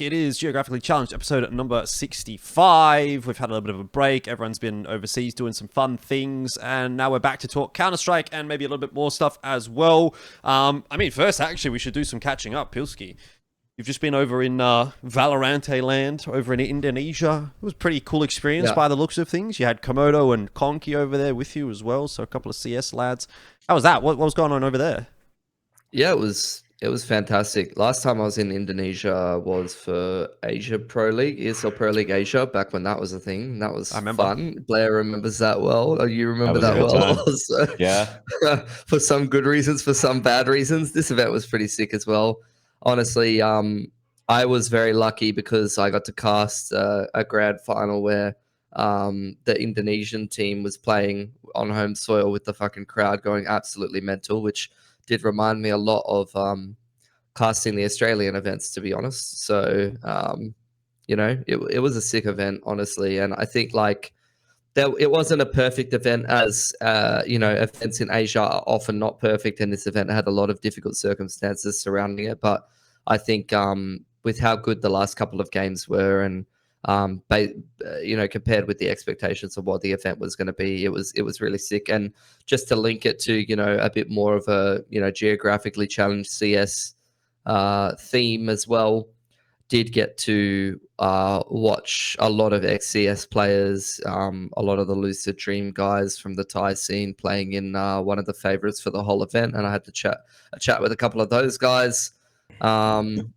It is Geographically Challenged, episode number 65. We've had a little bit of a break. Everyone's been overseas doing some fun things, and now we're back to talk Counter-Strike and maybe a little bit more stuff as well. First, actually, we should do some catching up. Pilski, you've just been over in Valorante land, over in Indonesia. It was a pretty cool experience by the looks of things. You had Komodo and Conky over there with you as well, so a couple of CS lads. How was that? What was going on over there? Yeah, it was fantastic. Last time I was in Indonesia was for Asia Pro League, ESL Pro League Asia, back when that was a thing. That was fun. Blair remembers that well. You remember that well also. Yeah. For some good reasons, for some bad reasons. This event was pretty sick as well. Honestly, I was very lucky because I got to cast a grand final where the Indonesian team was playing on home soil with the fucking crowd going absolutely mental, which did remind me a lot of casting the Australian events, to be honest. So, it was a sick event, honestly. And I think it wasn't a perfect event as, events in Asia are often not perfect. And this event had a lot of difficult circumstances surrounding it. But I think with how good the last couple of games were and, compared with the expectations of what the event was going to be, it was really sick. And just to link it to, a bit more of a, geographically challenged CS theme as well, did get to watch a lot of ex-CS players, a lot of the Lucid Dream guys from the Thai scene playing in one of the favorites for the whole event. And I had to chat with a couple of those guys. Even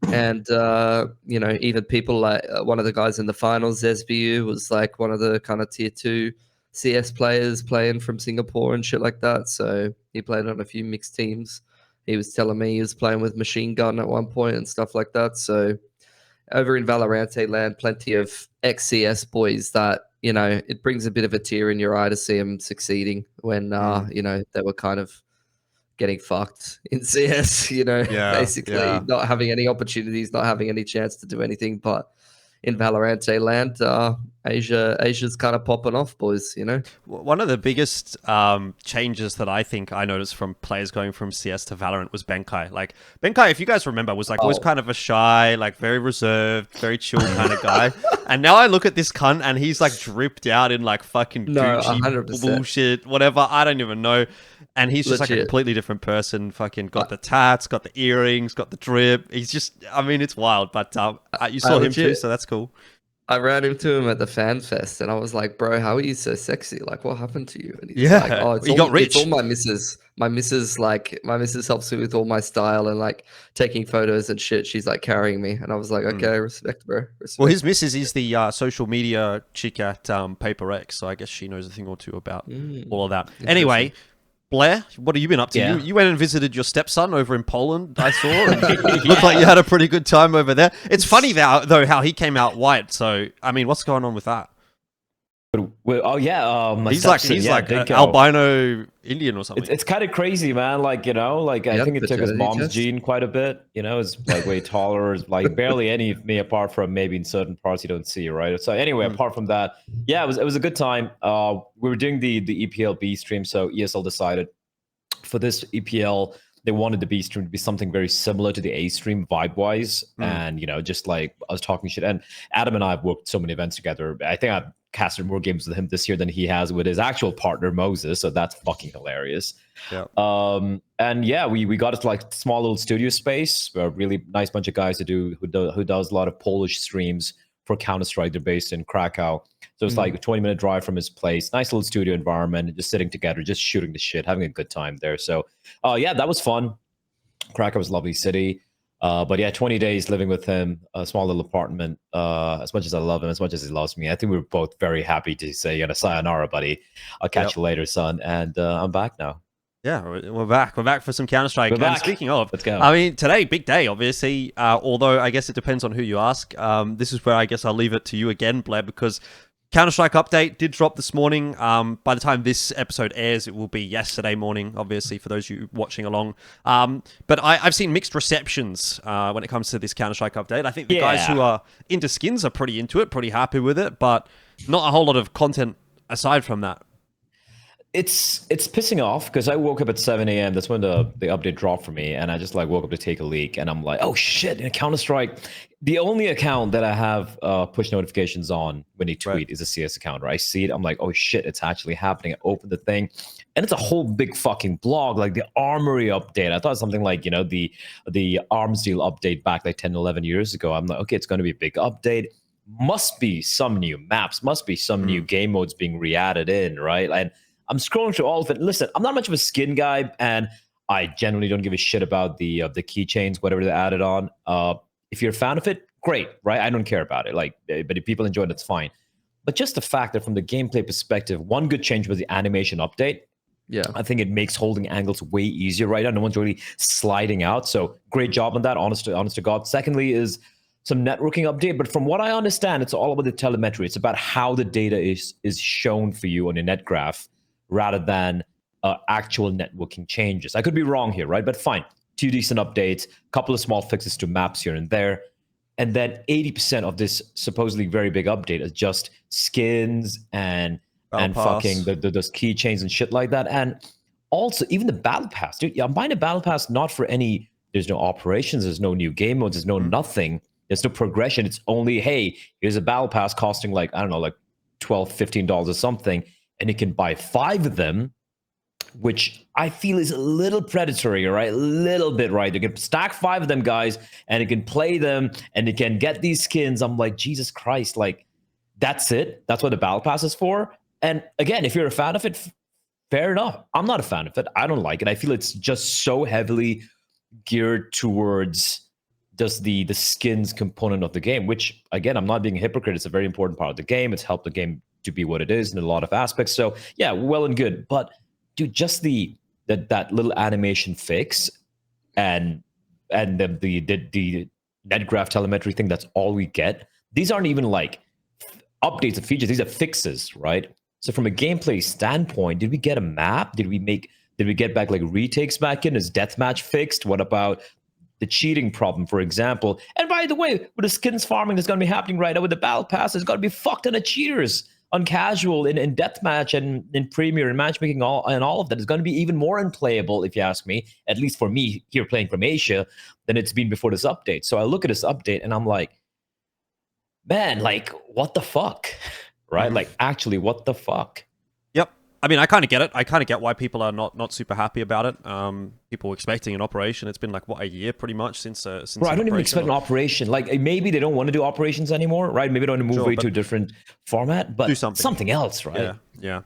people like one of the guys in the finals, Zesbu, was like one of the kind of tier 2 CS players playing from Singapore and shit like that. So he played on a few mixed teams. He was telling me he was playing with Machine Gun at one point and stuff like that. So over in Valorante land, plenty of ex-CS boys that, it brings a bit of a tear in your eye to see them succeeding when, they were kind of getting fucked in CS, basically not having any opportunities, not having any chance to do anything. But in Valorante land, Asia's kind of popping off, boys, One of the biggest changes that I think I noticed from players going from CS to Valorant was Benkai. Like, Benkai, if you guys remember, was always kind of a shy, very reserved, very chill kind of guy. And now I look at this cunt and he's dripped out in fucking Gucci 100%. bullshit, whatever. I don't even know. And he's just a completely different person. Fucking got the tats, got the earrings, got the drip. He's just, it's wild. But you saw him too, so that's cool. I ran into him at the fan fest and I was like, bro, how are you so sexy? What happened to you? And he's like, oh, he got rich. It's all my missus. My missus helps me with all my style and taking photos and shit. She's carrying me. And I was like, okay, respect, bro. Respect. Well, his missus is the social media chick at Paper X. So I guess she knows a thing or two about all of that. Anyway, Bleh, what have you been up to? Yeah. You went and visited your stepson over in Poland, I saw. And it looked like you had a pretty good time over there. It's funny, though, how he came out white. So, what's going on with that? He's like an albino Indian or something. It's kind of crazy, man. I think it took his mom's gene quite a bit. It's way taller, barely any of me, apart from maybe in certain parts you don't see, right? So anyway, apart from that, it was a good time. We were doing the EPL B stream, so ESL decided for this EPL they wanted the B stream to be something very similar to the A stream vibe-wise, and just I was talking shit. And Adam and I have worked so many events together. I think I've casted more games with him this year than he has with his actual partner Moses, so that's fucking hilarious. We got it small little studio space, a really nice bunch of guys who does a lot of Polish streams for Counter-Strike. They're based in Krakow, so it's a 20-minute drive from his place. Nice little studio environment, just sitting together, just shooting the shit, having a good time there. So that was fun. Krakow was a lovely city. 20 days living with him, a small little apartment. As much as I love him, as much as he loves me, I think we were both very happy to say, sayonara, buddy. I'll catch you later, son. And I'm back now. Yeah, we're back. We're back for some Counter-Strike. And speaking of, let's go. Today, big day, obviously. Although I guess it depends on who you ask. This is where I guess I'll leave it to you again, Bleh, because Counter-Strike update did drop this morning. By the time this episode airs, it will be yesterday morning, obviously, for those of you watching along. But I've seen mixed receptions when it comes to this Counter-Strike update. I think the guys who are into skins are pretty into it, pretty happy with it, but not a whole lot of content aside from that. it's pissing off because I woke up at 7 a.m. That's when the update dropped for me, and I just like woke up to take a leak, and I'm like, oh shit! In Counter-Strike, the only account that I have push notifications on when you tweet is a CS account. Right? I see it, I'm like, oh shit, it's actually happening. I open the thing, and it's a whole big fucking blog, like the Armory update. I thought something like, you know, the arms deal update back like 10, 11 years ago. I'm like, okay, it's going to be a big update. Must be some new maps, must be some new game modes being re-added in, right? And I'm scrolling through all of it. Listen, I'm not much of a skin guy, and I generally don't give a shit about the keychains, whatever they added on. If you're a fan of it, great, right? I don't care about it. Like, but if people enjoy it, it's fine. But just the fact that from the gameplay perspective, one good change was the animation update. Yeah, I think it makes holding angles way easier right now. No one's really sliding out. So great job on that. Honest to God. Secondly is some networking update, but from what I understand, it's all about the telemetry. It's about how the data is shown for you on your net graph, rather than actual networking changes. I could be wrong here, right? But fine, 2 decent updates, couple of small fixes to maps here and there, and then 80% of this supposedly very big update is just skins and fucking those keychains and shit like that. And also, even the battle pass, dude. I'm buying a battle pass not for any. There's no operations. There's no new game modes. There's no nothing. There's no progression. It's only, hey, here's a battle pass costing like, I don't know, like $12, $15 or something. And you can buy 5 of them, which I feel is a little predatory, right? A little bit, right? You can stack 5 of them, guys, and you can play them, and you can get these skins. I'm like, Jesus Christ, like, that's it? That's what the Battle Pass is for? And again, if you're a fan of it, fair enough. I'm not a fan of it. I don't like it. I feel it's just so heavily geared towards just the skins component of the game, which, again, I'm not being a hypocrite. It's a very important part of the game. It's helped the game to be what it is in a lot of aspects. So yeah, well and good. But dude, just that little animation fix and the net graph telemetry thing, that's all we get. These aren't even like updates of features. These are fixes, right? So from a gameplay standpoint, did we get a map? Did we get back like retakes back in? Is deathmatch fixed? What about the cheating problem, for example? And by the way, with the skins farming that's going to be happening right now with the battle pass, there's going to be fuck ton of cheaters on casual, in deathmatch, and in premier and matchmaking, all of that is going to be even more unplayable, if you ask me, at least for me here playing from Asia, than it's been before this update. So I look at this update and I'm like, man, like, what the fuck? Right? Like, actually, what the fuck? Yep. I mean, I kind of get it. I kind of get why people are not super happy about it. People were expecting an operation. It's been like, what, a year pretty much since Bro, I don't even expect an operation. Like, maybe they don't want to do operations anymore, right? Maybe they want to move away to a different format, but do something else, right? Yeah.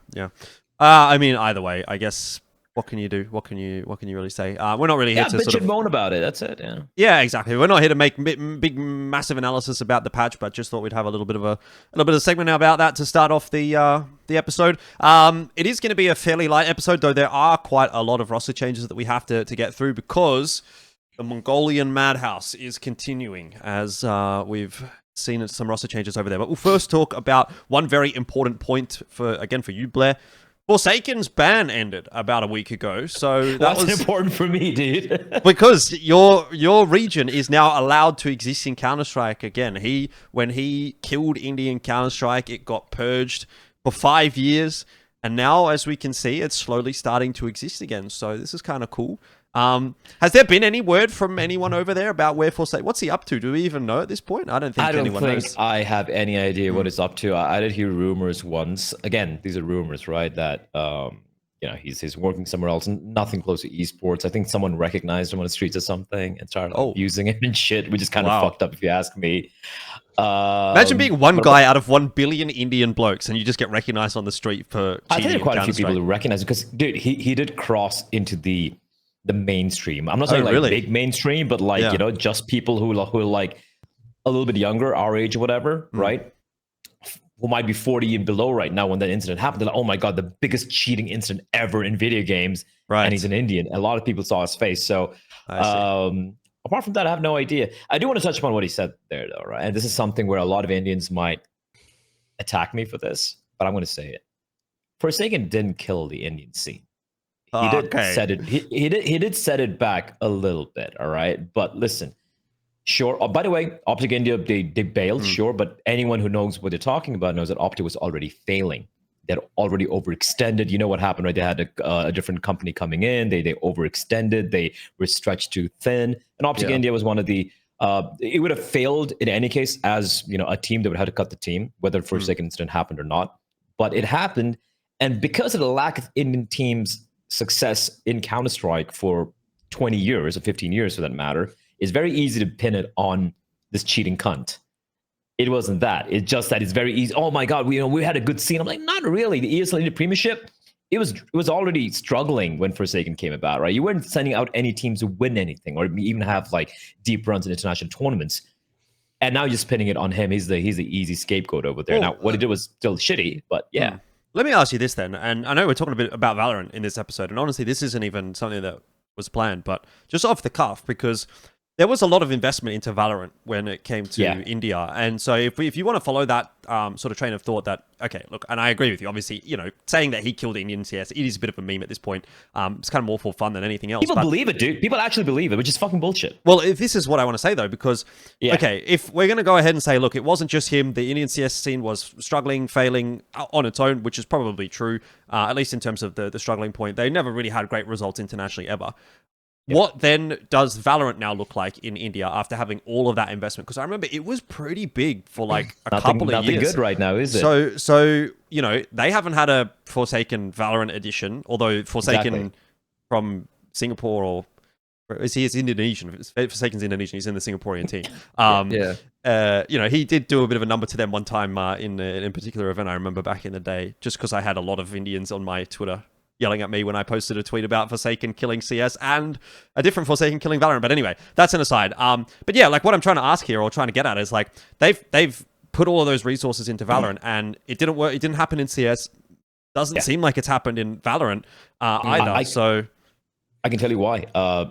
I mean, either way, I guess, what can you do? What can you really say? We're not really here to bitch and moan about it. That's it. Yeah, exactly. We're not here to make big, massive analysis about the patch, but just thought we'd have a little bit of segment now about that to start off the episode. It is going to be a fairly light episode, though there are quite a lot of roster changes that we have to get through, because the Mongolian madhouse is continuing, as we've seen some roster changes over there. But we'll first talk about one very important point for you, Bleh. Forsaken's ban ended about a week ago, so that was important for me, dude. because your region is now allowed to exist in Counter-Strike again. When he killed Indian Counter-Strike, it got purged for 5 years, and now, as we can see, it's slowly starting to exist again. So this is kind of cool. Has there been any word from anyone over there about where Forsaken? What's he up to? Do we even know at this point? I don't think anyone knows. I have any idea what he's up to. I did hear rumors once. Again, these are rumors, right? That he's working somewhere else, nothing close to esports. I think someone recognized him on the streets or something and started using him and shit, which is kind of fucked up if you ask me. Imagine being one guy out of 1 billion Indian blokes and you just get recognized on the street for cheating. I think there are quite a few people who recognize it, because dude, he did cross into the mainstream. I'm not saying like big mainstream, but like, just people who are like a little bit younger, our age or whatever, right? Who might be 40 and below right now when that incident happened. They're like, oh my God, the biggest cheating incident ever in video games. Right. And he's an Indian. A lot of people saw his face. So apart from that, I have no idea. I do want to touch upon what he said there, though, right? And this is something where a lot of Indians might attack me for this, but I'm going to say it. Forsaken didn't kill the Indian scene. He did set it. He did set it back a little bit. All right, but listen. Sure. Oh, by the way, Optic India they bailed. Sure, but anyone who knows what they're talking about knows that Optic was already failing They'd already overextended. You know what happened, right? They had a different company coming in. They overextended. They were stretched too thin. And Optic India was one of the. It would have failed in any case as a team that would have to cut the team, whether the Forsaken incident happened or not. But it happened, and because of the lack of Indian teams' success in Counter-Strike for 20 years or 15 years for that matter, it's very easy to pin it on this cheating cunt. It wasn't that. It's just that it's very easy. Oh my God, we had a good scene. I'm like, not really. The ESL India Premiership, it was already struggling when Forsaken came about, right? You weren't sending out any teams to win anything or even have like deep runs in international tournaments. And now you're just pinning it on him. He's the easy scapegoat over there. Now, what he did was still shitty, but yeah. Let me ask you this then. And I know we're talking a bit about Valorant in this episode, and honestly, this isn't even something that was planned, but just off the cuff, because there was a lot of investment into Valorant when it came to India. And so if you want to follow that sort of train of thought that, okay, look, and I agree with you, obviously, saying that he killed Indian CS, it is a bit of a meme at this point. It's kind of more for fun than anything else. People believe it, dude. People actually believe it, which is fucking bullshit. Well, if this is what I want to say, though, because, okay, if we're going to go ahead and say, look, it wasn't just him, the Indian CS scene was struggling, failing on its own, which is probably true, at least in terms of the struggling point. They never really had great results internationally ever. What then does Valorant now look like in India after having all of that investment? Because I remember it was pretty big for like a couple of years. Nothing good right now, is it? So they haven't had a Forsaken Valorant edition, although Forsaken from Singapore or he's Indonesian. Forsaken's Indonesian. He's in the Singaporean team. He did do a bit of a number to them one time in a particular event I remember back in the day, just because I had a lot of Indians on my Twitter yelling at me when I posted a tweet about Forsaken killing CS and a different Forsaken killing Valorant. But anyway, that's an aside. But yeah, like what I'm trying to ask here or trying to get at is like they've put all of those resources into Valorant and it didn't work. It didn't happen in CS. Doesn't seem like it's happened in Valorant either. So I can tell you why.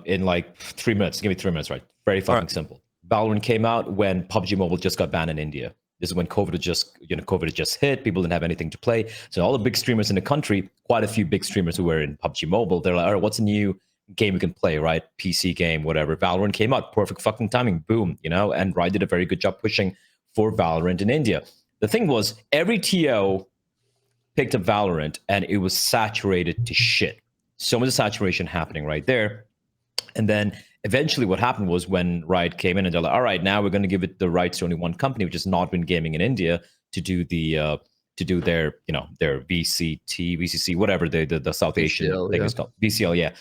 In like 3 minutes. Give me 3 minutes, right? Very fucking simple. Valorant came out when PUBG Mobile just got banned in India. This is when COVID had just hit. People didn't have anything to play. So all the big streamers in the country, quite a few big streamers who were in PUBG Mobile, they're like, all right, what's a new game we can play, right? PC game, whatever. Valorant came out. Perfect fucking timing. Boom, and Riot did a very good job pushing for Valorant in India. The thing was, every TO picked up Valorant and it was saturated to shit. So much saturation happening right there. And then eventually what happened was when Riot came in and they're like, all right, now we're going to give it the rights to only one company, which is Nodwin Gaming in India, to do their VCC, whatever the South Asian thing is called. VCL, yeah.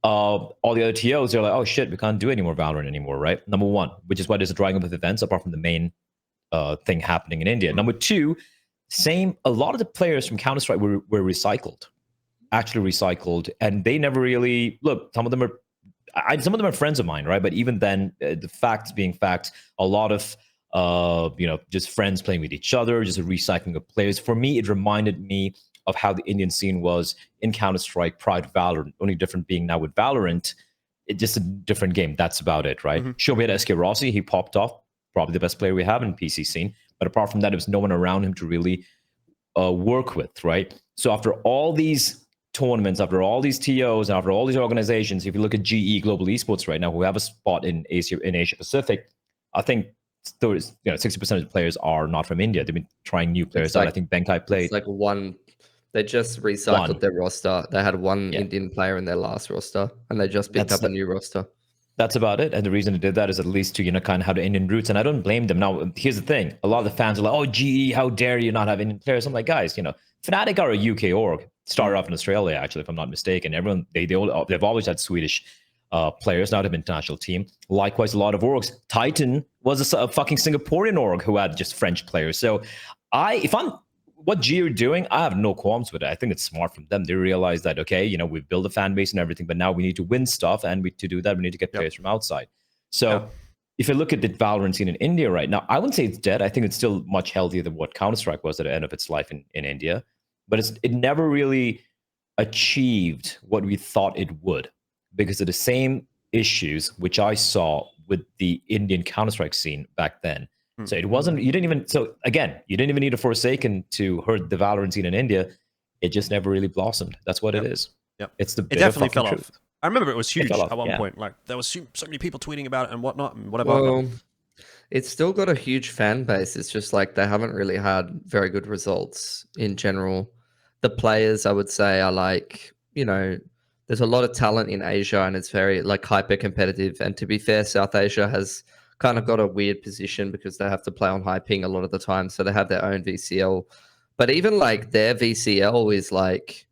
All the other TOs, they're like, oh shit, we can't do any more Valorant anymore, right? Number one, which is why there's a drying up of events apart from the main thing happening in India. Number two, a lot of the players from Counter-Strike were actually recycled, and they never really, look, some of them are friends of mine, right? But even then, the facts being facts, a lot of just friends playing with each other, just a recycling of players. For me, it reminded me of how the Indian scene was in Counter-Strike prior to Valorant. Only different being now with Valorant, it's just a different game. That's about it, right? Sure, we had SK Rossi. He popped off, probably the best player we have in PC scene. But apart from that, there was no one around him to really work with, right? So after all these tournaments, after all these TOs, and after all these organizations, if you look at GE Global Esports right now, who have a spot in Asia Pacific, I think 60% of the players are not from India. They've been trying new players out. I think Benkai played. It's like one. They just recycled their roster. They had one Indian player in their last roster, and they just picked up a new roster. That's about it. And the reason they did that is at least to kind of have the Indian roots. And I don't blame them. Now, here's the thing: a lot of the fans are like, "Oh, GE, how dare you not have Indian players?" I'm like, guys, Fnatic are a UK org. Started off in Australia, actually, if I'm not mistaken. Everyone they've always had Swedish players, not an international team. Likewise, a lot of orgs. Titan was a fucking Singaporean org who had just French players. So what G are doing, I have no qualms with it. I think it's smart from them. They realize that, okay, we've built a fan base and everything, but now we need to win stuff, and to do that, we need to get players from outside. So if you look at the Valorant scene in India right now, I wouldn't say it's dead. I think it's still much healthier than what Counter-Strike was at the end of its life in India. But it never really achieved what we thought it would because of the same issues which I saw with the Indian Counter-Strike scene back then. So it wasn't, you didn't even need a Forsaken to hurt the Valorant scene in India. It just never really blossomed. That's what it is. Yep. It definitely fell off. I remember it was huge at one point. Like there was so many people tweeting about it and whatnot and whatever. Well, it's still got a huge fan base. It's just like they haven't really had very good results in general. the players, I would say, are like, there's a lot of talent in Asia, and it's very like hyper competitive. And to be fair, South Asia has kind of got a weird position because they have to play on high ping a lot of the time, so they have their own VCL. But even like their VCL is like,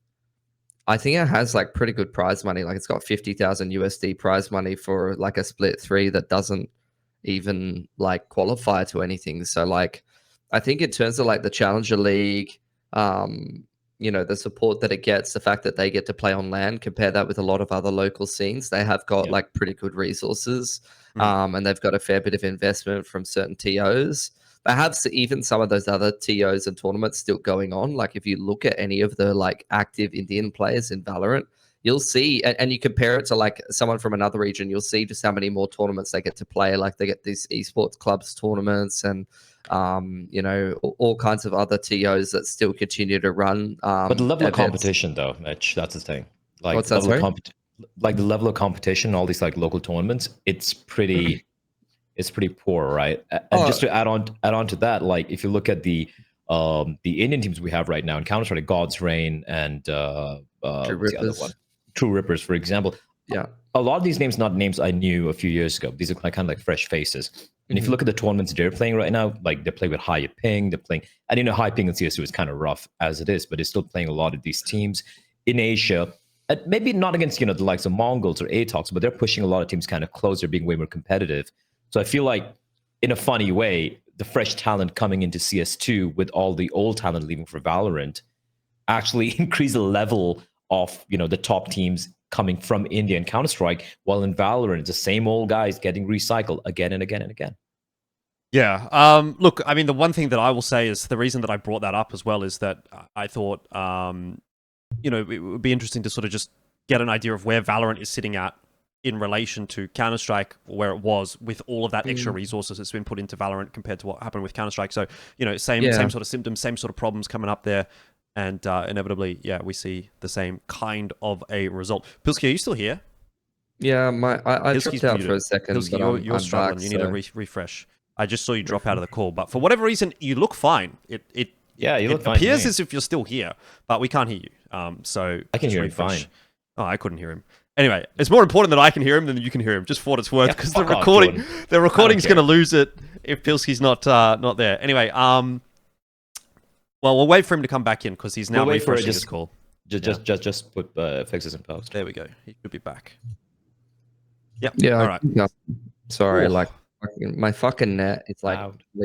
I think it has like pretty good prize money. Like it's got 50,000 USD prize money for like a split 3 that doesn't even like qualify to anything. So like, I think in terms of like the Challenger League, the support that it gets, the fact that they get to play on land, compare that with a lot of other local scenes, they have got like pretty good resources, and they've got a fair bit of investment from certain TOs. They have even some of those other TOs and tournaments still going on. Like if you look at any of the like active Indian players in Valorant, you'll see, and you compare it to like someone from another region, you'll see just how many more tournaments they get to play. Like they get these esports clubs tournaments and all kinds of other TOs that still continue to run. But the level of competition, though, Mitch, that's the thing. Like, what's that? Like the level of competition, all these like local tournaments, it's pretty poor, right? And just to add on to that, like if you look at the Indian teams we have right now in Counter-Strike, God's Reign and what's the other one? True Rippers, for example. Yeah. A lot of these names, not names I knew a few years ago. These are kind of like fresh faces. And if you look at the tournaments they're playing right now, like they play with higher ping, they're playing, and high ping in CS2 is kind of rough as it is, but they're still playing a lot of these teams in Asia. And maybe not against, the likes of Mongolz or Atox, but they're pushing a lot of teams kind of closer, being way more competitive. So I feel like, in a funny way, the fresh talent coming into CS2 with all the old talent leaving for Valorant actually increase the level of, the top teams coming from India and Counter-Strike, while in Valorant, it's the same old guys getting recycled again and again and again. Yeah. Look, I mean, the one thing that I will say is the reason that I brought that up as well is that I thought, it would be interesting to sort of just get an idea of where Valorant is sitting at in relation to Counter-Strike, where it was with all of that extra resources that's been put into Valorant compared to what happened with Counter-Strike. So, same sort of symptoms, same sort of problems coming up there. And inevitably, we see the same kind of a result. Pilski, are you still here? Yeah, I dropped out for a second. Pilski, you're struggling. Back, you need to refresh. I just saw you drop out of the call, but for whatever reason, you look fine. You look fine. It appears as if you're still here, but we can't hear you. So I can hear him fine. Oh, I couldn't hear him. Anyway, it's more important that I can hear him than you can hear him, just for what it's worth, because the recording's going to lose it if Pilski's not there. Anyway, well, we'll wait for him to come back in because he's now refreshing his call. Just put fixes in post. There we go. He should be back. Yep. Yeah. All right. No, sorry, my fucking net is like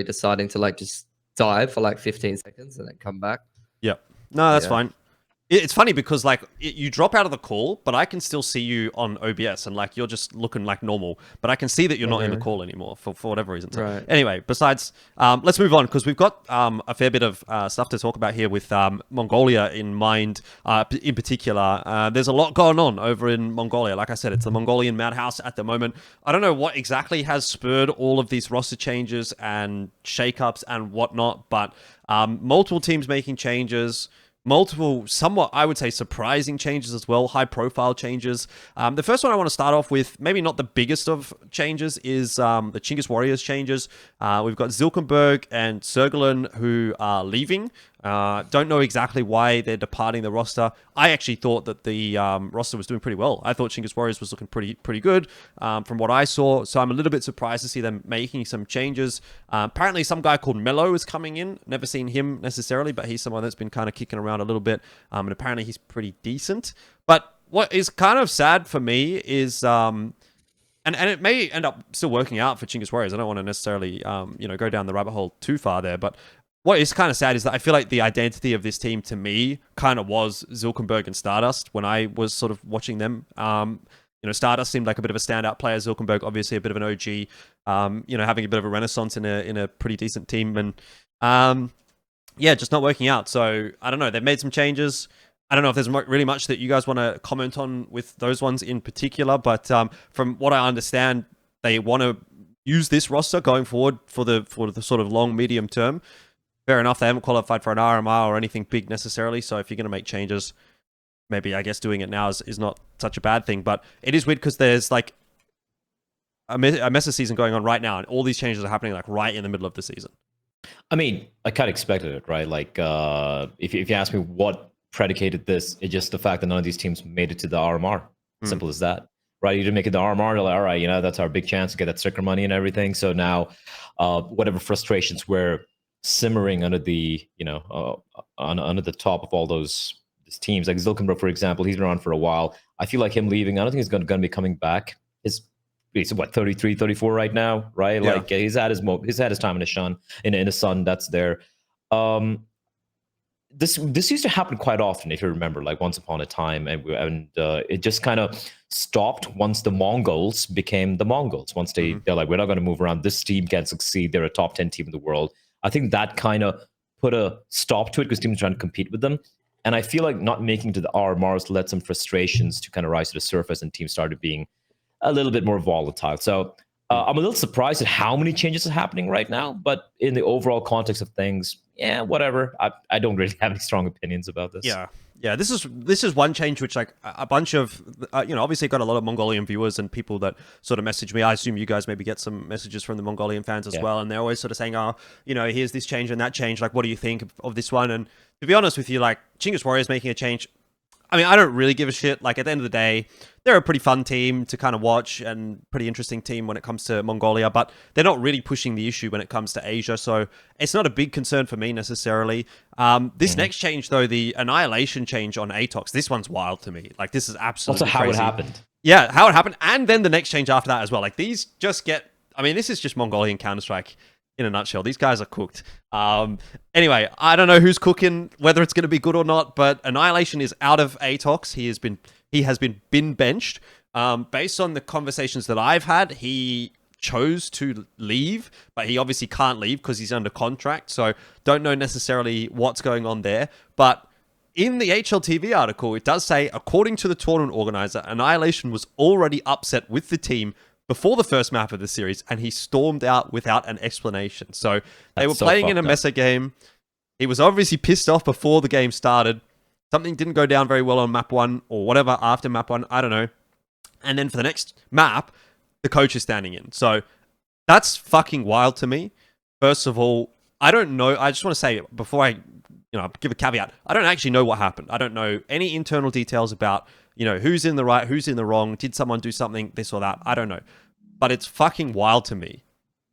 deciding to like just dive for like 15 seconds and then come back. Yep. No, that's fine. It's funny because like you drop out of the call, but I can still see you on OBS and like you're just looking like normal, but I can see that you're not in the call anymore for whatever reason. So, right. Anyway, besides, let's move on because we've got a fair bit of stuff to talk about here with Mongolia in mind. In particular, there's a lot going on over in Mongolia. Like I said, it's the Mongolian madhouse at the moment. I don't know what exactly has spurred all of these roster changes and shakeups and whatnot, but multiple teams making changes. Multiple, somewhat, I would say, surprising changes as well, high-profile changes. The first one I want to start off with, maybe not the biggest of changes, is the Chinggis Warriors changes. We've got Zilkenberg and Sergelen who are leaving. Don't know exactly why they're departing the roster. I actually thought that the roster was doing pretty well. I thought Chinggis Warriors was looking pretty good from what I saw. So I'm a little bit surprised to see them making some changes. Apparently some guy called Mello is coming in. Never seen him necessarily, but he's someone that's been kind of kicking around a little bit. And apparently he's pretty decent. But what is kind of sad for me is... and it may end up still working out for Chinggis Warriors. I don't want to necessarily go down the rabbit hole too far there, but what is kind of sad is that I feel like the identity of this team to me kind of was Zilkenberg and Stardust when I was sort of watching them. Stardust seemed like a bit of a standout player. Zilkenberg, obviously a bit of an OG, having a bit of a renaissance in a pretty decent team. And just not working out. So I don't know. They've made some changes. I don't know if there's really much that you guys want to comment on with those ones in particular, but from what I understand, they want to use this roster going forward for the sort of long, medium term. Fair enough, they haven't qualified for an RMR or anything big necessarily, so if you're going to make changes, maybe I guess doing it now is not such a bad thing, but it is weird because there's like a Mesa season going on right now, and all these changes are happening like right in the middle of the season. I mean, I kind of expected it, right? Like, if you ask me what predicated this. It's just the fact that none of these teams made it to the RMR. Simple as that. Right? You didn't make it to the RMR. You're like, all right, you know, that's our big chance to get that sticker money and everything. So now, whatever frustrations were simmering under the, you know, under the top of all those teams, like Zilkenberg, for example, he's been around for a while. I feel like him leaving, I don't think he's going to be coming back. He's what, 33, 34 right now, right? Yeah. Like he's had his time in the sun. That's there. This used to happen quite often, if you remember, like once upon a time, and it just kind of stopped once the Mongolz became the Mongolz. Once they're like, we're not going to move around. This team can succeed. They're a top 10 team in the world. I think that kind of put a stop to it because teams are trying to compete with them. And I feel like not making to the RMRs led some frustrations to kind of rise to the surface, and teams started being a little bit more volatile. So I'm a little surprised at how many changes are happening right now, but in the overall context of things, yeah, whatever. I don't really have any strong opinions about this. Yeah. This is one change which, like, a bunch of obviously got a lot of Mongolian viewers and people that sort of message me. I assume you guys maybe get some messages from the Mongolian fans as well, and they're always sort of saying, oh, you know, here's this change and that change. Like, what do you think of this one? And to be honest with you, like, Chinggis Warriors making a change, I mean, I don't really give a shit. Like, at the end of the day, they're a pretty fun team to kind of watch and pretty interesting team when it comes to Mongolia, but they're not really pushing the issue when it comes to Asia, so it's not a big concern for me necessarily. This next change, though, the Annihilation change on Atox, this one's wild to me. Like, this is absolutely also how crazy. It happened. Yeah, how it happened, and then the next change after that as well. Like, these just get... I mean, this is just Mongolian Counter-Strike in a nutshell. These guys are cooked. Anyway, I don't know who's cooking, whether it's going to be good or not, but Annihilation is out of Atox. He has been benched. Based on the conversations that I've had, he chose to leave, but he obviously can't leave because he's under contract. So don't know necessarily what's going on there. But in the HLTV article, it does say, according to the tournament organizer, Annihilation was already upset with the team before the first map of the series, and he stormed out without an explanation. So they were playing in a Mesa game. He was obviously pissed off before the game started. Something didn't go down very well on map 1 or whatever after map 1. I don't know. And then for the next map, the coach is standing in. So that's fucking wild to me. First of all, I don't know. I just want to say, before I give a caveat, I don't actually know what happened. I don't know any internal details about, who's in the right, who's in the wrong. Did someone do something, this or that? I don't know. But it's fucking wild to me.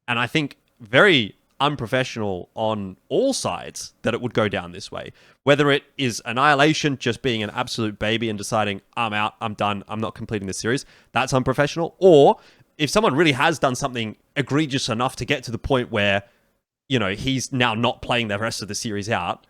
And I think very unprofessional on all sides that it would go down this way. Whether it is Annihilation just being an absolute baby and deciding, I'm out, I'm done, I'm not completing this series, that's unprofessional. Or if someone really has done something egregious enough to get to the point where, he's now not playing the rest of the series out,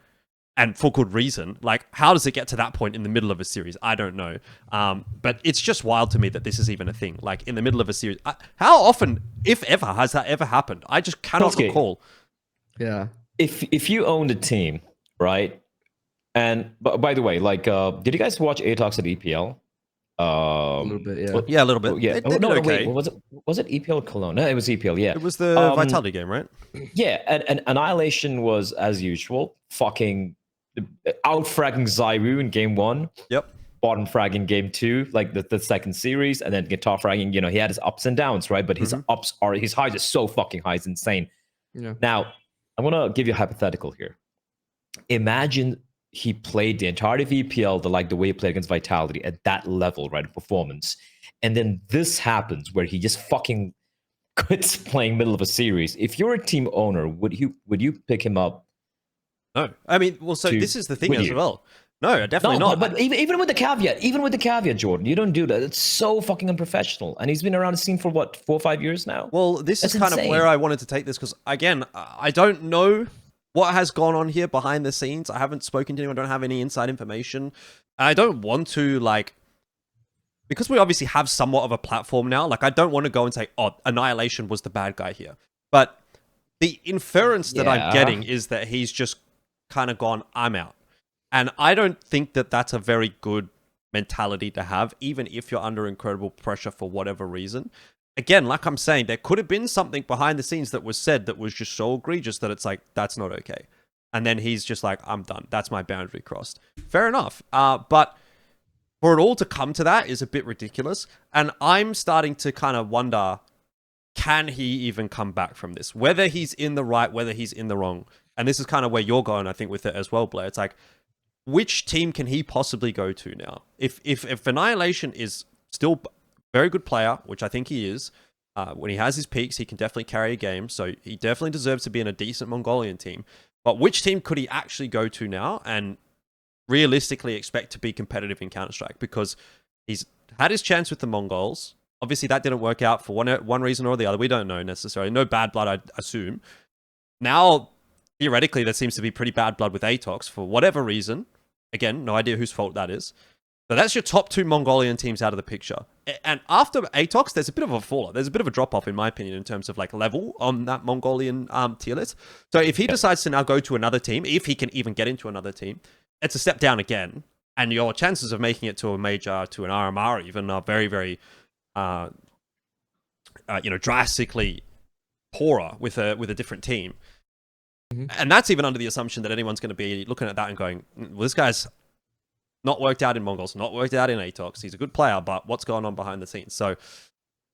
and for good reason, like, how does it get to that point in the middle of a series? I don't know. But it's just wild to me that this is even a thing. Like, in the middle of a series. How often, if ever, has that ever happened? I just cannot recall. Yeah. If you owned a team, right? And by the way, like, did you guys watch Atox at EPL? A little bit, yeah. Yeah, a little bit. Yeah. Okay. Wait, was it EPL Cologne? No, it was EPL, yeah. It was the Vitality game, right? Yeah, and Annihilation was, as usual, fucking out-fragging Zairu in game 1. Yep. Bottom frag in game 2, like the second series, and then get top fragging. He had his ups and downs, right? But his his highs are so fucking high, it's insane. Yeah. Now, I want to give you a hypothetical here. Imagine he played the entirety of EPL, the way he played against Vitality at that level, right, of performance, and then this happens where he just fucking quits playing middle of a series. If you're a team owner, would you pick him up? No, I mean, well, so this is the thing as well. No, definitely not. But even with the caveat, Jordan, you don't do that. It's so fucking unprofessional. And he's been around the scene for what, 4 or 5 years now? Well, this is kind of where I wanted to take this, because again, I don't know what has gone on here behind the scenes. I haven't spoken to anyone. I don't have any inside information. I don't want to, because we obviously have somewhat of a platform now, I don't want to go and say, oh, Annihilation was the bad guy here. But the inference that I'm getting is that he's just kind of gone, I'm out. And I don't think that that's a very good mentality to have, even if you're under incredible pressure for whatever reason. Again, like I'm saying, there could have been something behind the scenes that was said that was just so egregious that it's like, that's not okay. And then he's just like, I'm done. That's my boundary crossed. Fair enough. But for it all to come to that is a bit ridiculous. And I'm starting to kind of wonder, can he even come back from this? Whether he's in the right, whether he's in the wrong. And this is kind of where you're going, I think, with it as well, Blair. It's like, which team can he possibly go to now? If Annihilation is still a very good player, which I think he is, when he has his peaks, he can definitely carry a game. So he definitely deserves to be in a decent Mongolian team. But which team could he actually go to now and realistically expect to be competitive in Counter-Strike? Because he's had his chance with the Mongolz. Obviously, that didn't work out for one reason or the other. We don't know necessarily. No bad blood, I assume. Now, theoretically, there seems to be pretty bad blood with Atox for whatever reason. Again, no idea whose fault that is. So that's your top 2 Mongolian teams out of the picture. And after Atox, there's a bit of a fallout. There's a bit of a drop-off, in my opinion, in terms of like level on that Mongolian tier list. So if he decides to now go to another team, if he can even get into another team, it's a step down again. And your chances of making it to a major, to an RMR even, are very, very, drastically poorer with a different team. And that's even under the assumption that anyone's going to be looking at that and going, well, this guy's not worked out in Mongolz, not worked out in Atox. He's a good player, but what's going on behind the scenes? So,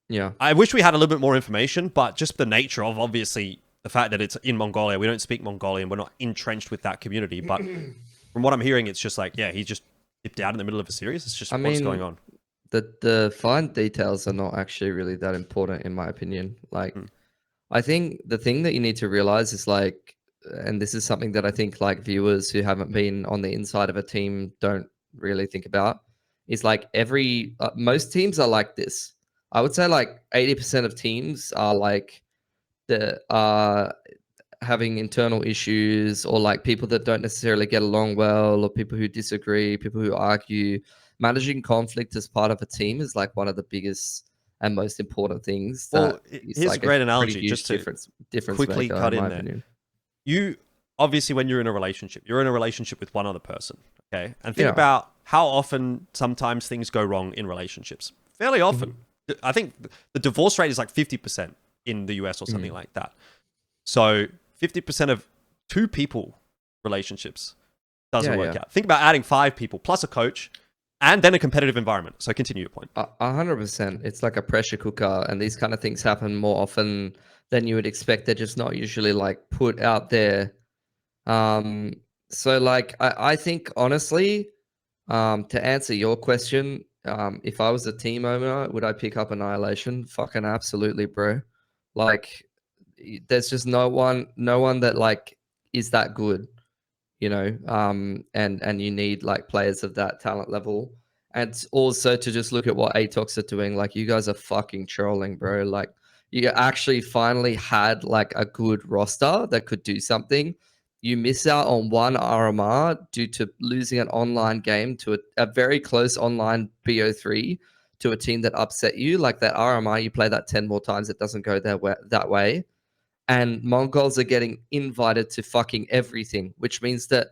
yeah, I wish we had a little bit more information, but just the nature of, obviously, the fact that it's in Mongolia, we don't speak Mongolian, we're not entrenched with that community. But from what I'm hearing, it's just like, yeah, he just dipped out in the middle of a series. It's just what's going on. The fine details are not actually really that important, in my opinion. Like, I think the thing that you need to realize is like, and this is something that I think like viewers who haven't been on the inside of a team don't really think about, is like most teams are like this. I would say like 80% of teams are like having internal issues, or like people that don't necessarily get along well, or people who disagree, people who argue. Managing conflict as part of a team is like one of the biggest and most important things. Here's like a great analogy, just to difference quickly maker, cut in there. Opinion. You obviously, when you're in a relationship with one other person, okay? And think about how often sometimes things go wrong in relationships. Fairly often. I think the divorce rate is like 50% in the US or something like that. So 50% of 2 people relationships doesn't work out. Think about adding 5 people plus a coach and then a competitive environment. So continue your point. 100%. It's like a pressure cooker, and these kind of things happen more often than you would expect. They're just not usually like put out there. So like, I think honestly, to answer your question, if I was a team owner, would I pick up Annihilation? Fucking absolutely, bro. Like, there's just no one that like is that good, you know, and you need like players of that talent level. And also to just look at what Atox are doing, like, you guys are fucking trolling, bro. Like, you actually finally had like a good roster that could do something. You miss out on one RMR due to losing an online game to a very close online BO3 to a team that upset you. Like, that RMR, you play that 10 more times, it doesn't go that way. And Mongolz are getting invited to fucking everything, which means that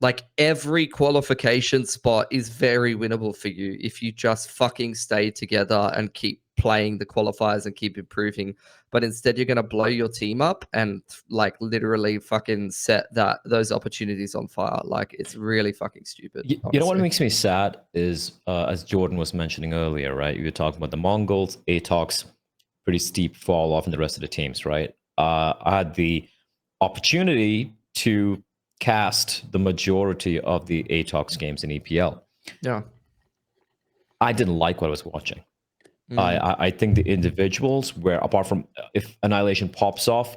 like every qualification spot is very winnable for you if you just fucking stay together and keep playing the qualifiers and keep improving. But instead, you're going to blow your team up and like literally fucking set those opportunities on fire. Like, it's really fucking stupid. You know what makes me sad is, as Jordan was mentioning earlier, right? You were talking about the Mongolz, Atox, pretty steep fall off in the rest of the teams, right? I had the opportunity to cast the majority of the Atox games in EPL. Yeah. I didn't like what I was watching. I think the individuals, where apart from if Annihilation pops off,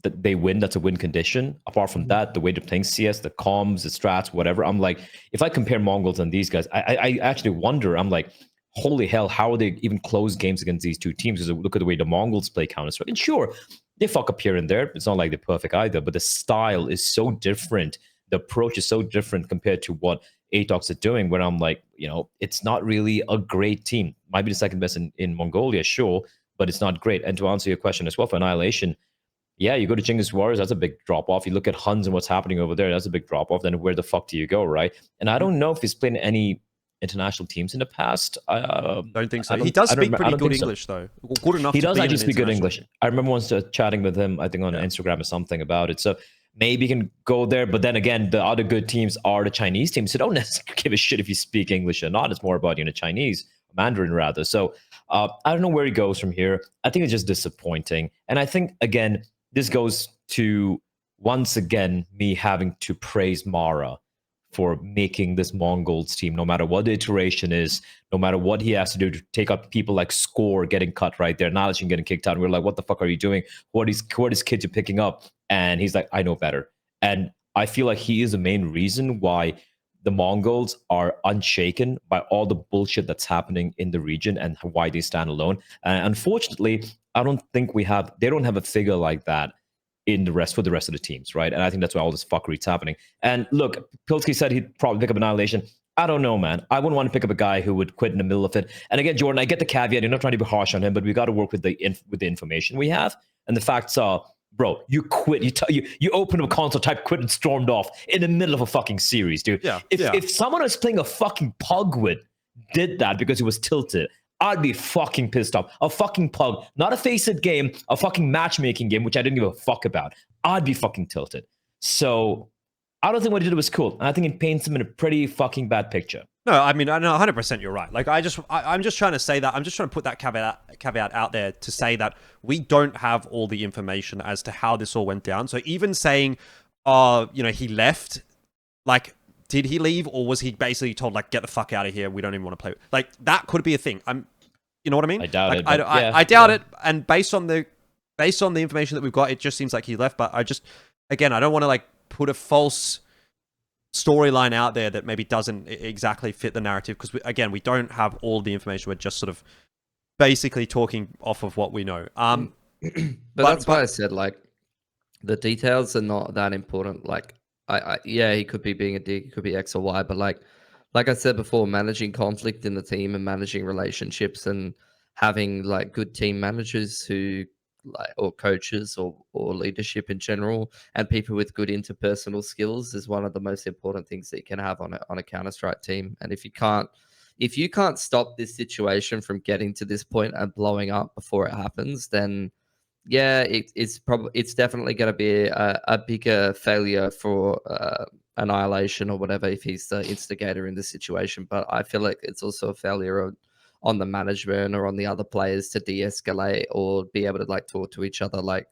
that they win, that's a win condition. Apart from that, the way they're playing CS, the comms, the strats, whatever, I'm like, if I compare Mongolz and these guys, I actually wonder, I'm like, holy hell, how are they even close games against these two teams? Because look at the way the Mongolz play Counter-Strike. And sure, they fuck up here and there. It's not like they're perfect either, but the style is so different. The approach is so different compared to what Atox are doing, where I'm like, you know, it's not really a great team. Might be the second best in Mongolia, sure, but it's not great. And to answer your question as well, for Annihilation, yeah, you go to Chinggis Warriors, that's a big drop-off. You look at Huns and what's happening over there, that's a big drop-off. Then where the fuck do you go, right? And I don't know if he's playing any international teams in the past. Don't think so. He does speak pretty good English, though. Good enough. He does actually speak good English. I remember once chatting with him, I think on Instagram or something about it. So maybe he can go there. But then again, the other good teams are the Chinese teams. So don't necessarily give a shit if you speak English or not. It's more about, you know, Chinese, Mandarin rather. So I don't know where he goes from here. I think it's just disappointing. And I think, again, this goes to, once again, me having to praise Mara for making this Mongolz team, no matter what the iteration is, no matter what he has to do to take out people like Score getting cut right there, Annihilation getting kicked out. And we're like, what the fuck are you doing? What is kids are picking up? And he's like, I know better. And I feel like he is the main reason why the Mongols are unshaken by all the bullshit that's happening in the region and why they stand alone. And unfortunately, I don't think they don't have a figure like that for the rest of the teams, right? And I think that's why all this fuckery is happening. And look, Pilski said he'd probably pick up Annihilation. I don't know, man. I wouldn't want to pick up a guy who would quit in the middle of it. And again, Jordan, I get the caveat. You're not trying to be harsh on him, but we got to work with the information we have. And the facts are, bro, you quit. You opened a console, type quit, and stormed off in the middle of a fucking series, dude. Yeah. If someone I was playing a fucking pug with did that because he was tilted, I'd be fucking pissed off. A fucking pug, not a face-it game, a fucking matchmaking game, which I didn't give a fuck about. I'd be fucking tilted. So I don't think what he did was cool. And I think it paints him in a pretty fucking bad picture. No, I mean, I know 100% you're right. Like, I'm just trying to say that. I'm just trying to put that caveat out there to say that we don't have all the information as to how this all went down. So even saying, he left, like, did he leave, or was he basically told, like, get the fuck out of here, we don't even want to play? Like, that could be a thing. You know what I mean? I doubt it. I doubt it. And based on the information that we've got, it just seems like he left. But I don't want to, like, put a false storyline out there that maybe doesn't exactly fit the narrative, because we don't have all the information. We're just sort of basically talking off of what we know. But that's why I said, like, the details are not that important. Like, yeah, he could be being a dick, he could be X or Y, but like I said before, managing conflict in the team and managing relationships and having like good team managers who or coaches or leadership in general, and people with good interpersonal skills is one of the most important things that you can have on a Counter-Strike team. And if you can't stop this situation from getting to this point and blowing up before it happens, then yeah, it's definitely going to be a bigger failure for Annihilation or whatever if he's the instigator in the situation. But I feel like it's also a failure on the management or on the other players to de-escalate or be able to like talk to each other. Like,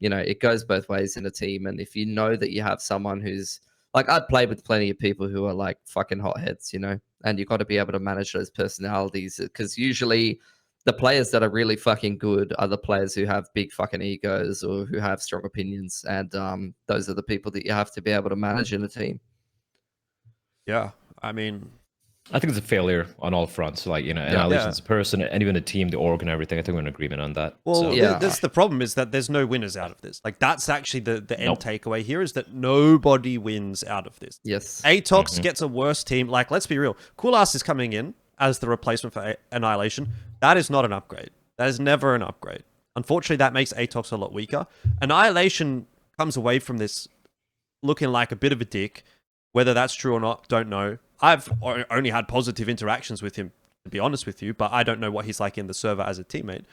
it goes both ways in a team. And if you know that you have someone who's like, I'd played with plenty of people who are like fucking hotheads, and you've got to be able to manage those personalities, because usually the players that are really fucking good are the players who have big fucking egos or who have strong opinions. And those are the people that you have to be able to manage in a team. Yeah, I mean, I think it's a failure on all fronts. Like, Annihilation's a person, and even the team, the org and everything. I think we're in agreement on that. Well, that's the problem, is that there's no winners out of this. Like, that's actually the end takeaway here, is that nobody wins out of this. Yes. Atox gets a worse team. Like, let's be real. Cool Ass is coming in as the replacement for Annihilation. That is not an upgrade. That is never an upgrade. Unfortunately, that makes Atox a lot weaker. Annihilation comes away from this looking like a bit of a dick. Whether that's true or not, don't know. I've only had positive interactions with him, to be honest with you, but I don't know what he's like in the server as a teammate.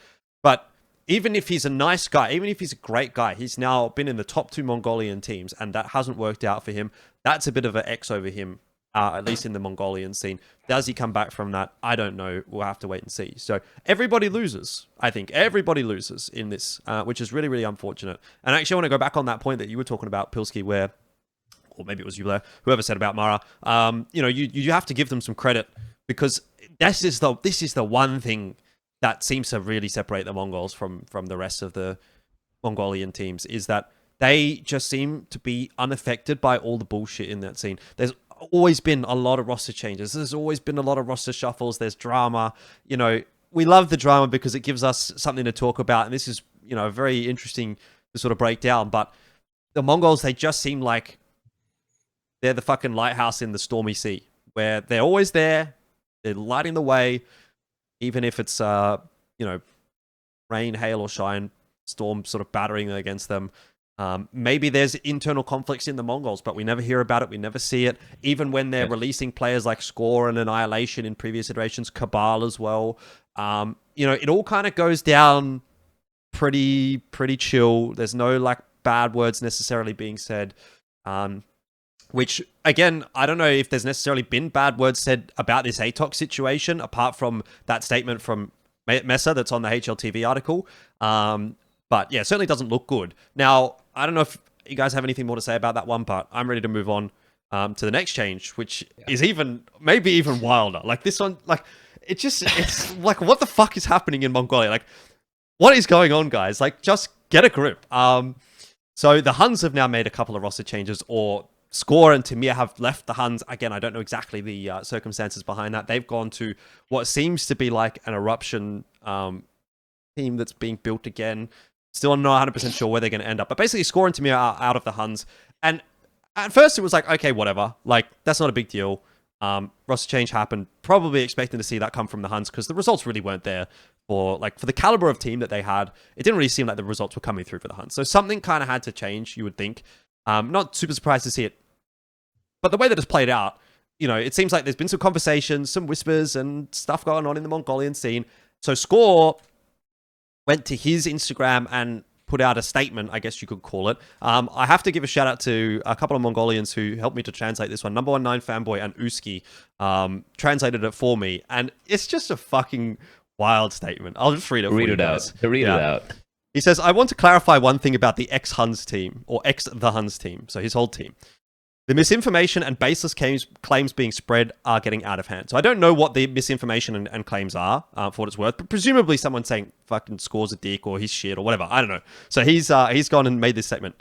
But even if he's a nice guy, even if he's a great guy, he's now been in the top 2 Mongolian teams, and that hasn't worked out for him. That's a bit of an X over him, at least in the Mongolian scene. Does he come back from that? I don't know. We'll have to wait and see. So everybody loses. I think everybody loses in this, which is really, really unfortunate. And actually, I want to go back on that point that you were talking about, Pilski, where, or maybe it was you, Bleh, whoever said about Mara, you have to give them some credit, because this is the one thing that seems to really separate the Mongols from the rest of the Mongolian teams, is that they just seem to be unaffected by all the bullshit in that scene. There's always been a lot of roster changes. There's always been a lot of roster shuffles. There's drama. We love the drama because it gives us something to talk about, and this is, very interesting to sort of break down. But the Mongols, they just seem like they're the fucking lighthouse in the stormy sea, where they're always there. They're lighting the way, even if it's, rain, hail, or shine, storm sort of battering against them. Maybe there's internal conflicts in the Mongols, but we never hear about it. We never see it. Even when they're releasing players like Score and Annihilation in previous iterations, Cabal as well. It all kind of goes down pretty chill. There's no like bad words necessarily being said. Which, again, I don't know if there's necessarily been bad words said about this Atox situation, apart from that statement from Mesa that's on the HLTV article. But yeah, it certainly doesn't look good. Now, I don't know if you guys have anything more to say about that one, but I'm ready to move on. to the next change, which is maybe even wilder. Like this one, like it's like, what the fuck is happening in Mongolia? Like, what is going on, guys? Like, just get a grip. So the Huns have now made a couple of roster changes, or Score and Tamir have left the Huns. Again, I don't know exactly the circumstances behind that. They've gone to what seems to be like an eruption team that's being built again. Still not 100% sure where they're going to end up. But basically, Score and Tamir are out of the Huns. And at first, it was like, okay, whatever. Like, that's not a big deal. Roster change happened. Probably expecting to see that come from the Huns because the results really weren't there for the caliber of team that they had. It didn't really seem like the results were coming through for the Huns. So something kind of had to change, you would think. Not super surprised to see it. But the way that it's played out, it seems like there's been some conversations, some whispers and stuff going on in the Mongolian scene. So Score went to his Instagram and put out a statement, I guess you could call it. I have to give a shout out to a couple of Mongolians who helped me to translate this one. Number 19 Fanboy and Uski translated it for me. And it's just a fucking wild statement. I'll just read it for you guys. Read it out. He says, I want to clarify one thing about the ex-Huns team, or ex-the Huns team, so his whole team. The misinformation and baseless claims being spread are getting out of hand. So I don't know what the misinformation and claims are, for what it's worth, but presumably someone saying fucking Score's a dick or he's shit or whatever. I don't know. So he's gone and made this statement.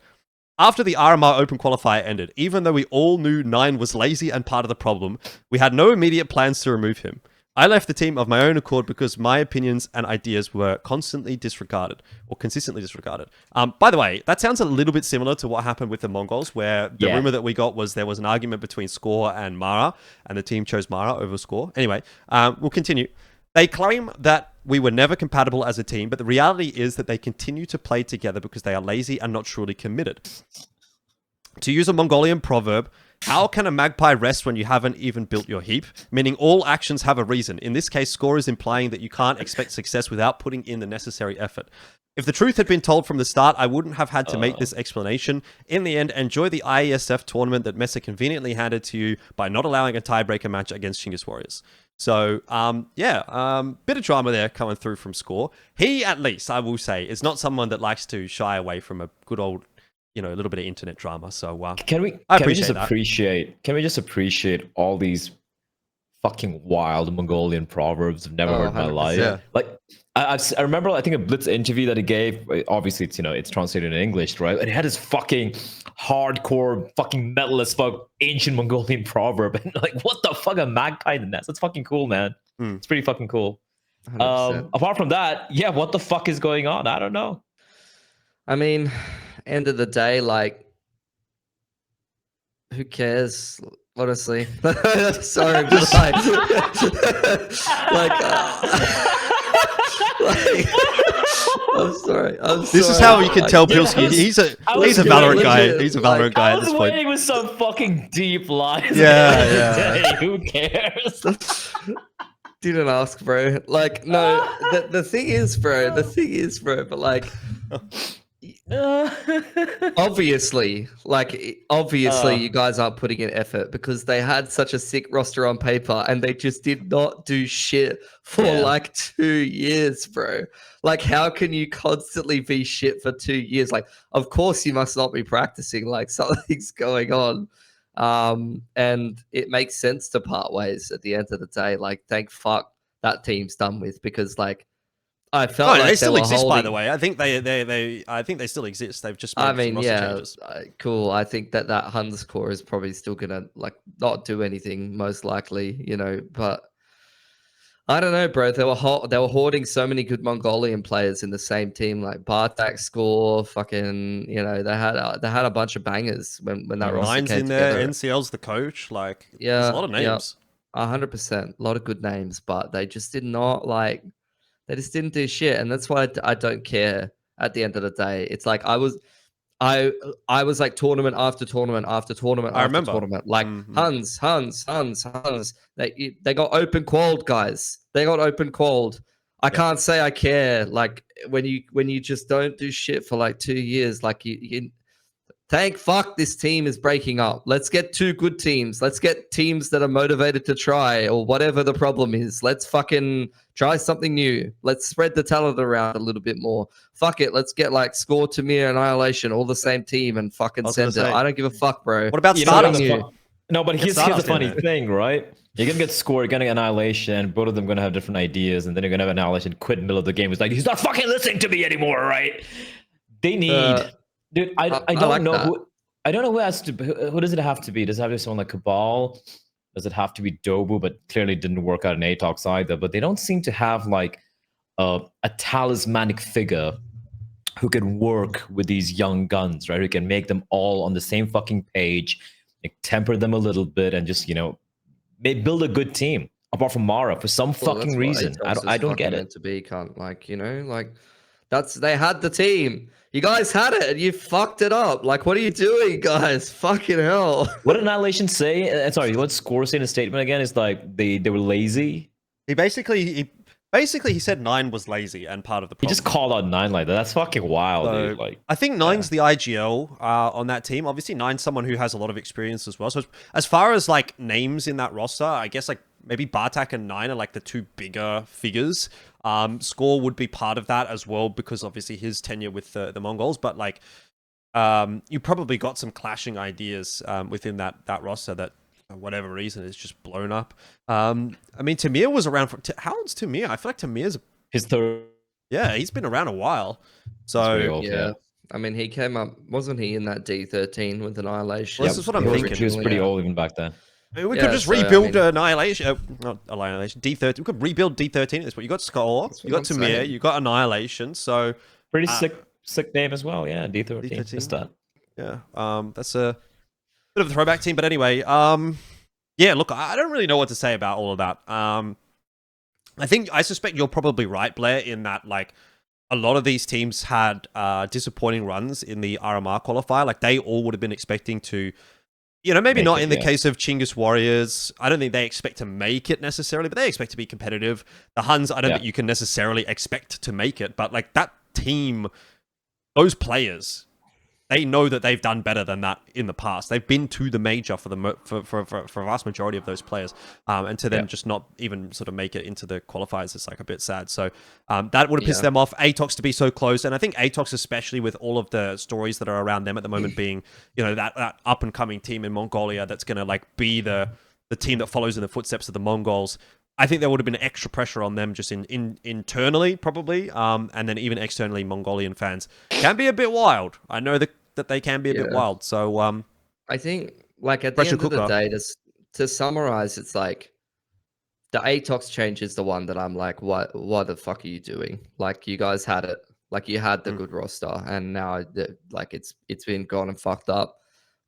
After the RMR Open qualifier ended, even though we all knew Nine was lazy and part of the problem, we had no immediate plans to remove him. I left the team of my own accord because my opinions and ideas were consistently disregarded. By the way, that sounds a little bit similar to what happened with the Mongolz, where the rumor that we got was there was an argument between Score and Mara, and the team chose Mara over Score. Anyway, we'll continue. They claim that we were never compatible as a team, but the reality is that they continue to play together because they are lazy and not truly committed. To use a Mongolian proverb, how can a magpie rest when you haven't even built your heap? Meaning all actions have a reason. In this case, Score is implying that you can't expect success without putting in the necessary effort. If the truth had been told from the start, I wouldn't have had to make this explanation. In the end, enjoy the IESF tournament that Mesa conveniently handed to you by not allowing a tiebreaker match against Chinggis Warriors. So, bit of drama there coming through from Score. He, at least, I will say, is not someone that likes to shy away from a good old, a little bit of internet drama. So can we just appreciate all these fucking wild Mongolian proverbs I've never heard in my life? Yeah. Like I remember, I think a Blitz interview that he gave. Obviously, it's translated in English, right? And he had this fucking hardcore, fucking metal as fuck ancient Mongolian proverb. And like, what the fuck, a magpie in the nest? That's fucking cool, man. It's pretty fucking cool. Apart from that, what the fuck is going on? I don't know. I mean, end of the day, like, who cares? Honestly, sorry, just like, I'm sorry. This is how you can tell Pilski. He's a Valorant guy. He's a Valorant guy at this point. I was waiting with some fucking deep lines. Yeah. Who cares? Didn't ask, bro. Like, no. The thing is, bro. But like. obviously you guys aren't putting in effort because they had such a sick roster on paper and they just did not do shit for like 2 years, bro. Like, how can you constantly be shit for 2 years? Like, of course you must not be practicing, like something's going on. And it makes sense to part ways at the end of the day. Like, thank fuck that team's done with, because like I felt like they still exist, by the way. I think they still exist. They've just made some roster changes. Cool. I think that Huns core is probably still gonna like not do anything, most likely, but I don't know, bro. They were hoarding so many good Mongolian players in the same team, like Bartak, Score, fucking, they had a bunch of bangers when that roster Nine's came in there. together. NCL's the coach. Like, there's a lot of names. 100%, a lot of good names, but they just did not like. They just didn't do shit, and that's why I don't care. At the end of the day, it's like I was like tournament after tournament after tournament after tournament. Like Huns. They got open qualled, guys. They got open qualled. I can't say I care. Like when you just don't do shit for like 2 years, like you thank fuck this team is breaking up. Let's get 2 good teams. Let's get teams that are motivated to try, or whatever the problem is. Let's fucking try something new. Let's spread the talent around a little bit more. Fuck it. Let's get like Score, Tamir, Annihilation, all the same team and fucking send it. I don't give a fuck, bro. What about starting the No, but here's the funny thing, right? You're gonna get scored, you're gonna get Annihilation, both of them gonna have different ideas, and then you're gonna have Annihilation quit in the middle of the game. It's like, he's not fucking listening to me anymore, right? They need, dude. I don't like know who. I don't know who has to. Who does it have to be? Does it have to be someone like Cabal? Does it have to be Dobu? But clearly didn't work out in Atox either. But they don't seem to have like a talismanic figure who can work with these young guns, right? Who can make them all on the same fucking page, like, temper them a little bit, and just, you know, build a good team. Apart from Mara, for some fucking reason, I don't get it. To be, can't, like, you know, like, they had the team. You guys had it and you fucked it up. Like, what are you doing, guys? Fucking hell. What did Annihilation say? Sorry, what Score say in a statement again? Is like they were lazy. He basically said 9 was lazy and part of the problem. He just called out 9 like that. That's fucking wild, so, dude. Like, I think 9's the IGL on that team. Obviously, 9's someone who has a lot of experience as well. So as far as like names in that roster, I guess like maybe Bartak and 9 are like the two bigger figures. Score would be part of that as well because obviously his tenure with the Mongolz. But like, you probably got some clashing ideas within that roster that, for whatever reason, is just blown up. I mean, Tamir was around for... How old's Tamir? I feel like Tamir's... His third... Yeah, he's been around a while. So... Old, yeah. I mean, he came up... Wasn't he in that D13 with Annihilation? Well, this is what I'm thinking. He was pretty old even back then. I mean, we could just rebuild Annihilation. Not Annihilation. D13. We could rebuild D13. That's what you got. Score. You got Tamir. You got Annihilation. So... Pretty sick name as well. Yeah, D13. Just that. Yeah. That's a... bit of a throwback team, but anyway, yeah, look, I don't really know what to say about all of that. I suspect you're probably right, Bleh, in that, like, a lot of these teams had disappointing runs in the RMR qualifier. Like, they all would have been expecting to, you know, maybe not in the case of Chinggis Warriors. I don't think they expect to make it necessarily, but they expect to be competitive. The Huns, I don't think you can necessarily expect to make it, but, like, that team, those players... They know that they've done better than that in the past. They've been to the major for a vast majority of those players, and to then just not even sort of make it into the qualifiers is like a bit sad. So that would have pissed them off. Atox to be so close, and I think Atox, especially with all of the stories that are around them at the moment, being, you know, that up and coming team in Mongolia that's going to like be the team that follows in the footsteps of the Mongolz. I think there would have been extra pressure on them just internally, probably, and then even externally, Mongolian fans can be a bit wild. I know that they can be a bit wild. So I think, like, at the end of the day, to summarize, it's like the Atox change is the one that I'm like, what the fuck are you doing? Like, you guys had it. Like, you had the good roster, and now like it's been gone and fucked up.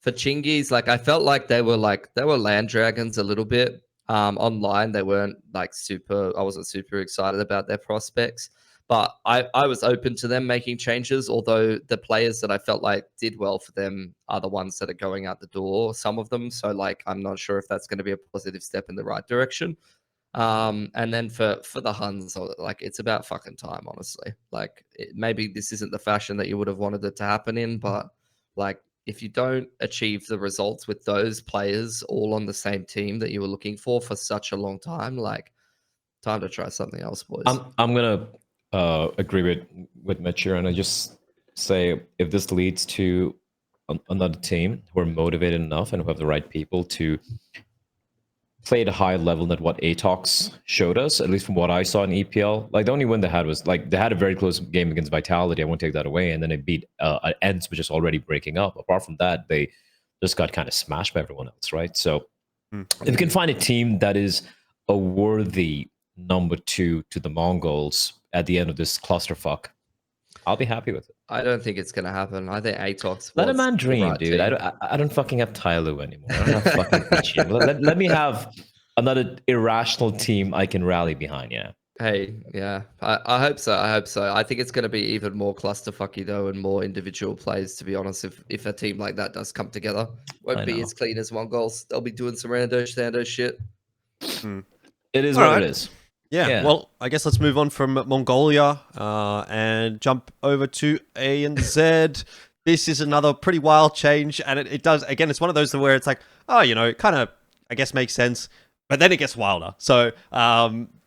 For Chinggis, like, I felt like they were land dragons a little bit. Online, they weren't like I wasn't super excited about their prospects. But I was open to them making changes, although the players that I felt like did well for them are the ones that are going out the door, some of them. So, like, I'm not sure if that's going to be a positive step in the right direction. And then for the Huns, like, it's about fucking time, honestly. Like, maybe this isn't the fashion that you would have wanted it to happen in, but, like, if you don't achieve the results with those players all on the same team that you were looking for such a long time, like, time to try something else, boys. I'm gonna agree with Mitch here, and I just say, if this leads to another team who are motivated enough and who have the right people to play at a high level than what Atox showed us, at least from what I saw in EPL, like, the only win they had was, like, they had a very close game against Vitality. I won't take that away, and then it beat Ents, which is already breaking up. Apart from that, they just got kind of smashed by everyone else, right? So if you can find a team that is a worthy number 2 to the Mongolz at the end of this clusterfuck, I'll be happy with it. I don't think it's going to happen. I think Atox. Let a man dream, right, dude. I don't fucking have Tyloo anymore. I don't have fucking Pichi. Let me have another irrational team I can rally behind. Yeah. Hey, yeah. I hope so. I think it's going to be even more clusterfucky though, and more individual plays. To be honest, if a team like that does come together, won't be as clean as Mongolz. They'll be doing some rando stando shit. It is what it is. Yeah, well, I guess let's move on from Mongolia and jump over to ANZ. This is another pretty wild change, and it does, again, it's one of those where it's like, oh, you know, it kind of, I guess, makes sense, but then it gets wilder. So,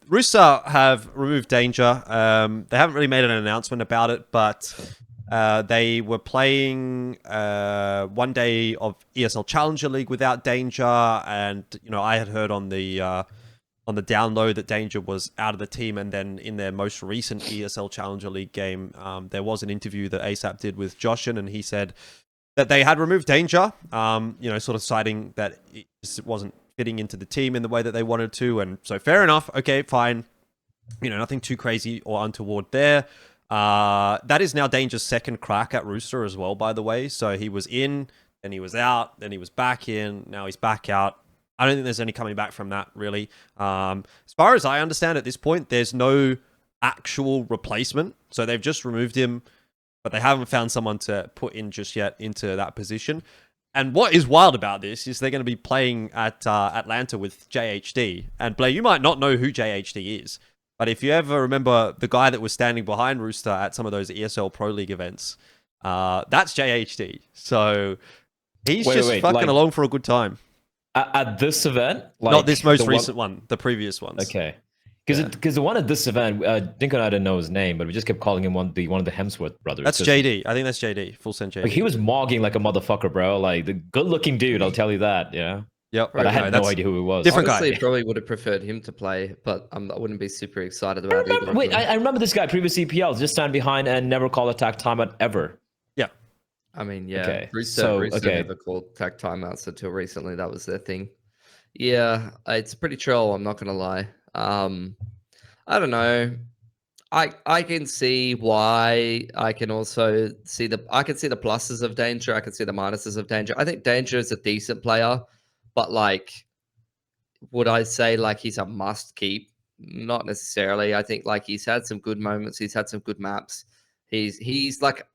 Rooster have removed Danger. They haven't really made an announcement about it, but They were playing one day of ESL Challenger League without Danger, and I had heard on the download that Danger was out of the team, and then in their most recent ESL Challenger League game, there was an interview that ASAP did with Joshin, and he said that they had removed Danger, sort of citing that it just wasn't fitting into the team in the way that they wanted to, and so fair enough, okay, fine, nothing too crazy or untoward there. That is now Danger's second crack at Rooster as well, by the way. So he was in, then he was out, then he was back in, now he's back out. I don't think there's any coming back from that, really. As far as I understand at this point, there's no actual replacement. So they've just removed him, but they haven't found someone to put in just yet into that position. And what is wild about this is they're going to be playing at Atlanta with JHD. And Bleh, you might not know who JHD is, but if you ever remember the guy that was standing behind Rooster at some of those ESL Pro League events, that's JHD. So he's fucking along for a good time. At this event? Not this most recent one, the previous ones. Okay. Because the one at this event, Dinko and I didn't know his name, but we just kept calling him one of the Hemsworth brothers. That's JD. I think that's JD. Full send JD. Like, he was mogging like a motherfucker, bro. Like, the good-looking dude, I'll tell you that, yeah? Yep. But I had no idea who he was. Different Honestly, guy. Probably would have preferred him to play, but I wouldn't be super excited about it. Wait, I remember this guy, previous EPL, just stand behind and never call attack timeout ever. Yeah. I mean, yeah. Okay. Rooster never called attack timeouts until recently. That was their thing. Yeah, it's pretty troll, I'm not going to lie. I don't know. I can see why. I can also see the pluses of Danger. I can see the minuses of Danger. I think Danger is a decent player, but like, would I say like he's a must keep? Not necessarily. I think like he's had some good moments. He's had some good maps. He's like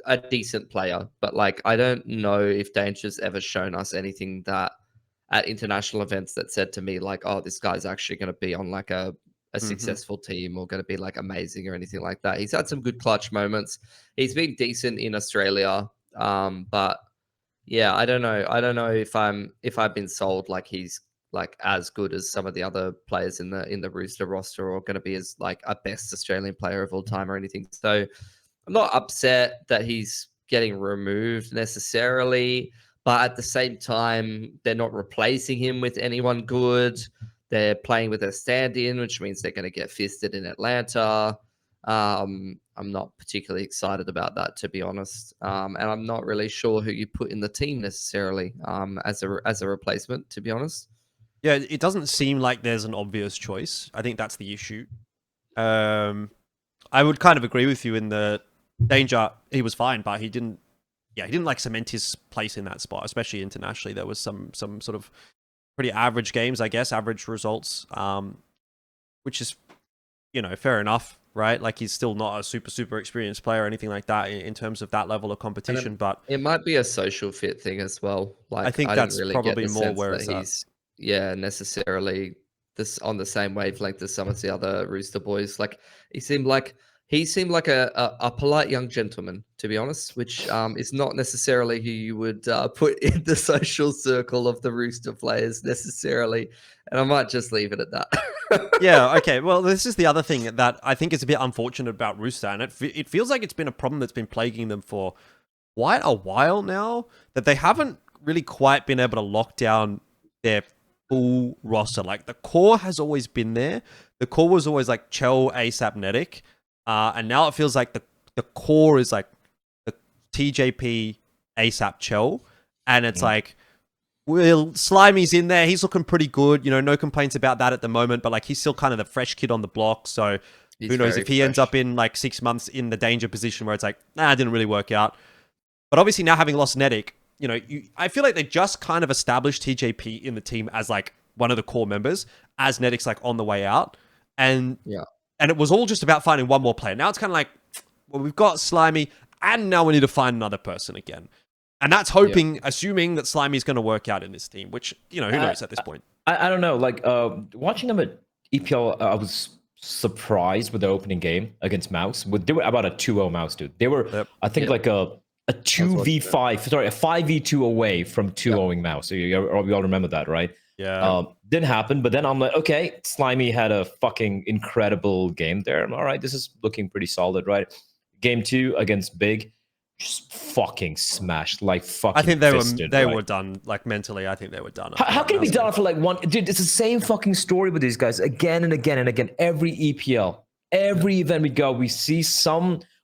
a decent player, but like I don't know if Danger's ever shown us anything that at international events that said to me like, oh, this guy's actually going to be on like a successful team or going to be like amazing or anything like that. He's had some good clutch moments. He's been decent in Australia, but yeah, I don't know. I don't know if I've been sold like he's like as good as some of the other players in the Rooster roster or going to be as like a best Australian player of all time or anything. So I'm not upset that he's getting removed necessarily, but at the same time, they're not replacing him with anyone good. They're playing with a stand-in, which means they're going to get fisted in Atlanta. I'm not particularly excited about that, to be honest. And I'm not really sure who you put in the team necessarily as a replacement, to be honest. Yeah, it doesn't seem like there's an obvious choice. I think that's the issue. I would kind of agree with you in the Danger. He was fine, but he didn't like cement his place in that spot, especially internationally. There was some sort of pretty average games, I guess, average results, which is, fair enough, right? Like he's still not a super experienced player or anything like that in terms of that level of competition, but it might be a social fit thing as well. Like I think that's really probably more where it's at. Yeah, necessarily this on the same wavelength as some of the other Rooster boys. Like he seemed like a polite young gentleman, to be honest, which is not necessarily who you would put in the social circle of the Rooster players necessarily. And I might just leave it at that. Yeah, okay. Well, this is the other thing that I think is a bit unfortunate about Rooster, and it feels like it's been a problem that's been plaguing them for quite a while now, that they haven't really quite been able to lock down their full roster. Like the core has always been there. The core was always like Chell, ASAP, Netic. And now it feels like the core is like the TJP, ASAP, Chell. And it's like, well, Slimy's in there. He's looking pretty good. No complaints about that at the moment. But like, he's still kind of the fresh kid on the block. So who knows if he ends up in like 6 months in the Danger position where it's like, it didn't really work out. But obviously now having lost Netic, I feel like they just kind of established TJP in the team as like one of the core members as Netic's like on the way out. And it was all just about finding one more player. Now it's kind of like, well, we've got Slimy and now we need to find another person again. And that's assuming that Slimy's going to work out in this team, which, who knows at this point. I don't know. Like, watching them at EPL, I was surprised with their opening game against Mouse. They were about a 2-0 Mouse, dude. They were, I think, like a 5v2 away from 2-0ing Mouse. So we all remember that, right? Yeah. Didn't happen, but then I'm like, okay, Slimy had a fucking incredible game there. I'm all right, this is looking pretty solid, right? game 2 against Big, just fucking smashed, like fucking. I think they fisted, were done, like mentally. I think they were done. How can it be done for like one? Dude, it's the same fucking story with these guys again and again and again. Every EPL, every event we go, we see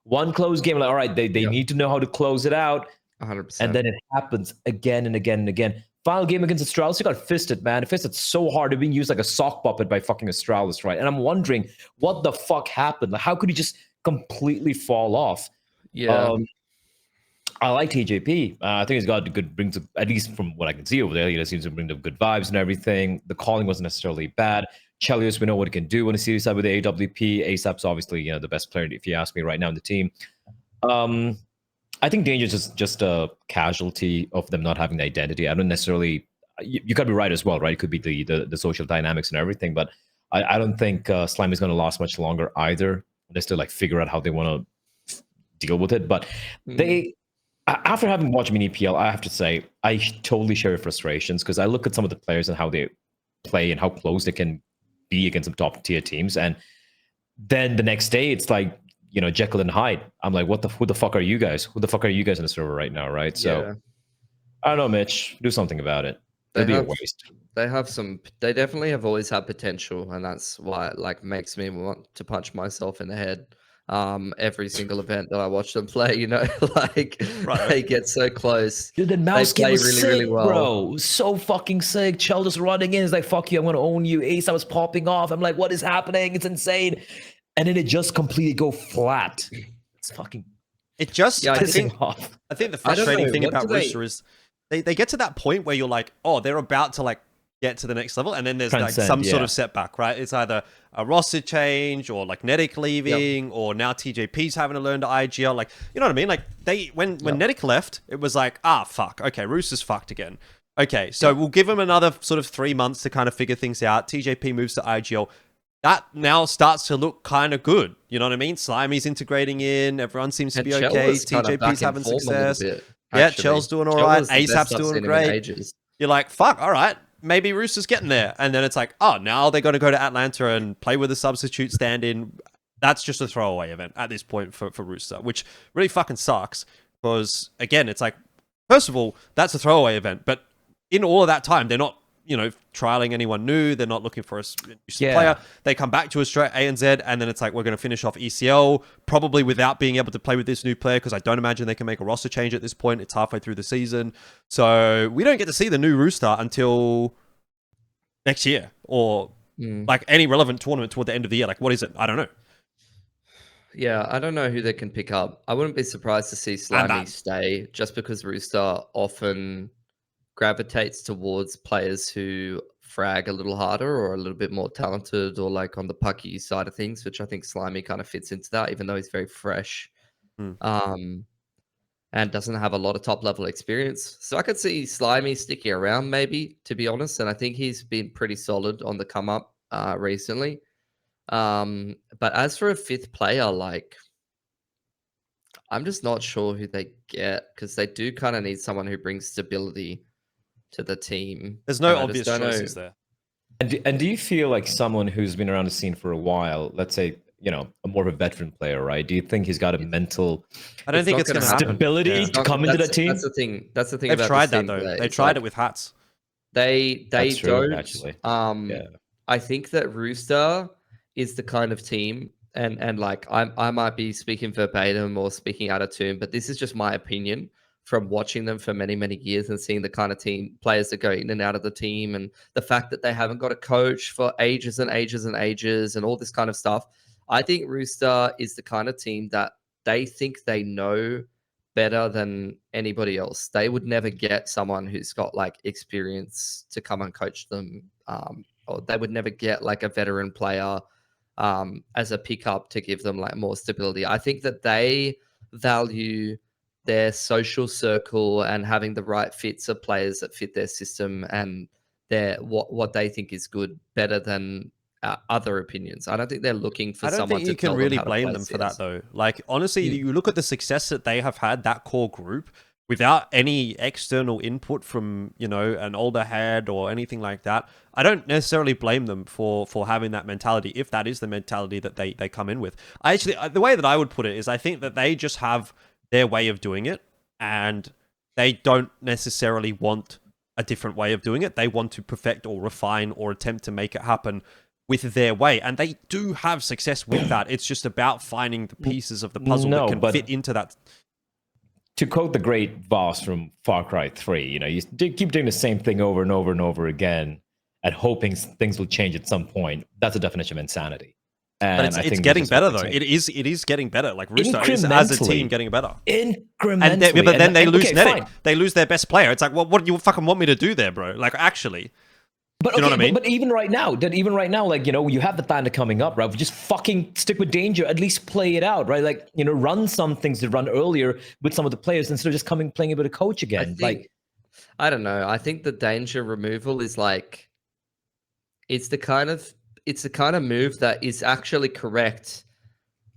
one close game. Like, all right, they need to know how to close it out. 100%. And then it happens again and again and again. Final game against Astralis, he got fisted, man. Fisted so hard, they're being used like a sock puppet by fucking Astralis, right? And I'm wondering what the fuck happened. Like, how could he just completely fall off? Yeah. I like TJP. I think he's got good, brings at least from what I can see over there, he seems to bring the good vibes and everything. The calling wasn't necessarily bad. Chelios, we know what he can do on the series side with the AWP. ASAP's obviously the best player, if you ask me right now in the team. I think Danger is just a casualty of them not having the identity. I don't necessarily. You could be right as well, right? It could be the social dynamics and everything, but I don't think Slime is going to last much longer either. They still like figure out how they want to deal with it. But they, after having watched Mini EPL, I have to say I totally share your frustrations because I look at some of the players and how they play and how close they can be against some top tier teams, and then the next day it's like, Jekyll and Hyde. I'm like, who the fuck are you guys? Who the fuck are you guys in the server right now, right? So, I don't know, Mitch. Do something about it. It'd be a waste. They definitely have always had potential, and that's why it like makes me want to punch myself in the head. Every single event that I watch them play, like they get so close. Dude, the mouse game was really, sick, really well. bro. So fucking sick. Chell just running in. It's like, fuck you, I'm gonna own you. Ace, I was popping off. I'm like, what is happening? It's insane. And then it just completely go flat. It's fucking. It just pissing off. I think the frustrating thing about Rooster is they get to that point where you're like, oh, they're about to like get to the next level, and then there's like some sort of setback, right? It's either a roster change or like Nedic leaving, or now TJP's having to learn to IGL. Like, you know what I mean? Like when Nedic left, it was like, fuck, okay, Rooster's fucked again. Okay, so we'll give him another sort of 3 months to kind of figure things out. TJP moves to IGL. That now starts to look kind of good. You know what I mean? Slimy's integrating in. Everyone seems to be okay. TJP's having success. Chell's doing all right. ASAP's doing great. You're like, fuck, all right. Maybe Rooster's getting there. And then it's like, oh, now they're going to go to Atlanta and play with a substitute stand-in. That's just a throwaway event at this point for Rooster, which really fucking sucks. Because, again, it's like, first of all, that's a throwaway event. But in all of that time, they're not trialing anyone new. They're not looking for a new player. They come back to us straight ANZ, and then it's like, we're going to finish off ECL, probably without being able to play with this new player, because I don't imagine they can make a roster change at this point. It's halfway through the season. So we don't get to see the new Rooster until next year, or like any relevant tournament toward the end of the year. Like, what is it? I don't know. Yeah, I don't know who they can pick up. I wouldn't be surprised to see Slimy stay, just because Rooster often gravitates towards players who frag a little harder or a little bit more talented, or like on the pucky side of things, which I think Slimy kind of fits into that, even though he's very fresh and doesn't have a lot of top level experience. So I could see Slimy sticking around, maybe, to be honest. And I think he's been pretty solid on the come up recently. But as for a fifth player, like, I'm just not sure who they get, because they do kind of need someone who brings stability to the team. There's no obvious choices there. And do you feel like someone who's been around the scene for a while, let's say, a more of a veteran player, right? Do you think he's got a mental I don't think it's going to happen. Stability to come into the team? That's the thing. That's the thing. They've tried that though. They tried it with Hats. They don't actually. I think that Rooster is the kind of team, and like I might be speaking verbatim or speaking out of tune, but this is just my opinion from watching them for many, many years and seeing the kind of team players that go in and out of the team, and the fact that they haven't got a coach for ages and ages and ages and all this kind of stuff. I think Rooster is the kind of team that they think they know better than anybody else. They would never get someone who's got like experience to come and coach them, or they would never get like a veteran player as a pickup to give them like more stability. I think that they value their social circle and having the right fits of players that fit their system and their what they think is good better than other opinions. I don't think they're looking for someone to I don't think you can really blame them for that though. Like, honestly, you look at the success that they have had, that core group, without any external input from, an older head or anything like that, I don't necessarily blame them for having that mentality, if that is the mentality that they come in with. The way that I would put it is, I think that they just have their way of doing it, and they don't necessarily want a different way of doing it. They want to perfect or refine or attempt to make it happen with their way, and they do have success with that. It's just about finding the pieces of the puzzle that can fit into that. To quote the great Voss from Far Cry 3, you keep doing the same thing over and over and over again and hoping things will change at some point. That's a definition of insanity. And but it's getting better, though. It is getting better. Like, Rooster is, as a team, getting better. Incrementally. But then they lose Netting. Fine. They lose their best player. It's like, well, what do you fucking want me to do there, bro? Like, actually. But you know what I mean? But even right now, like, you have the Thunder coming up, right? Just fucking stick with Danger, at least play it out, right? Like, run some things to run earlier with some of the players instead of just playing a bit of coach again. I don't know. I think the Danger removal is like, it's the kind of move that is actually correct,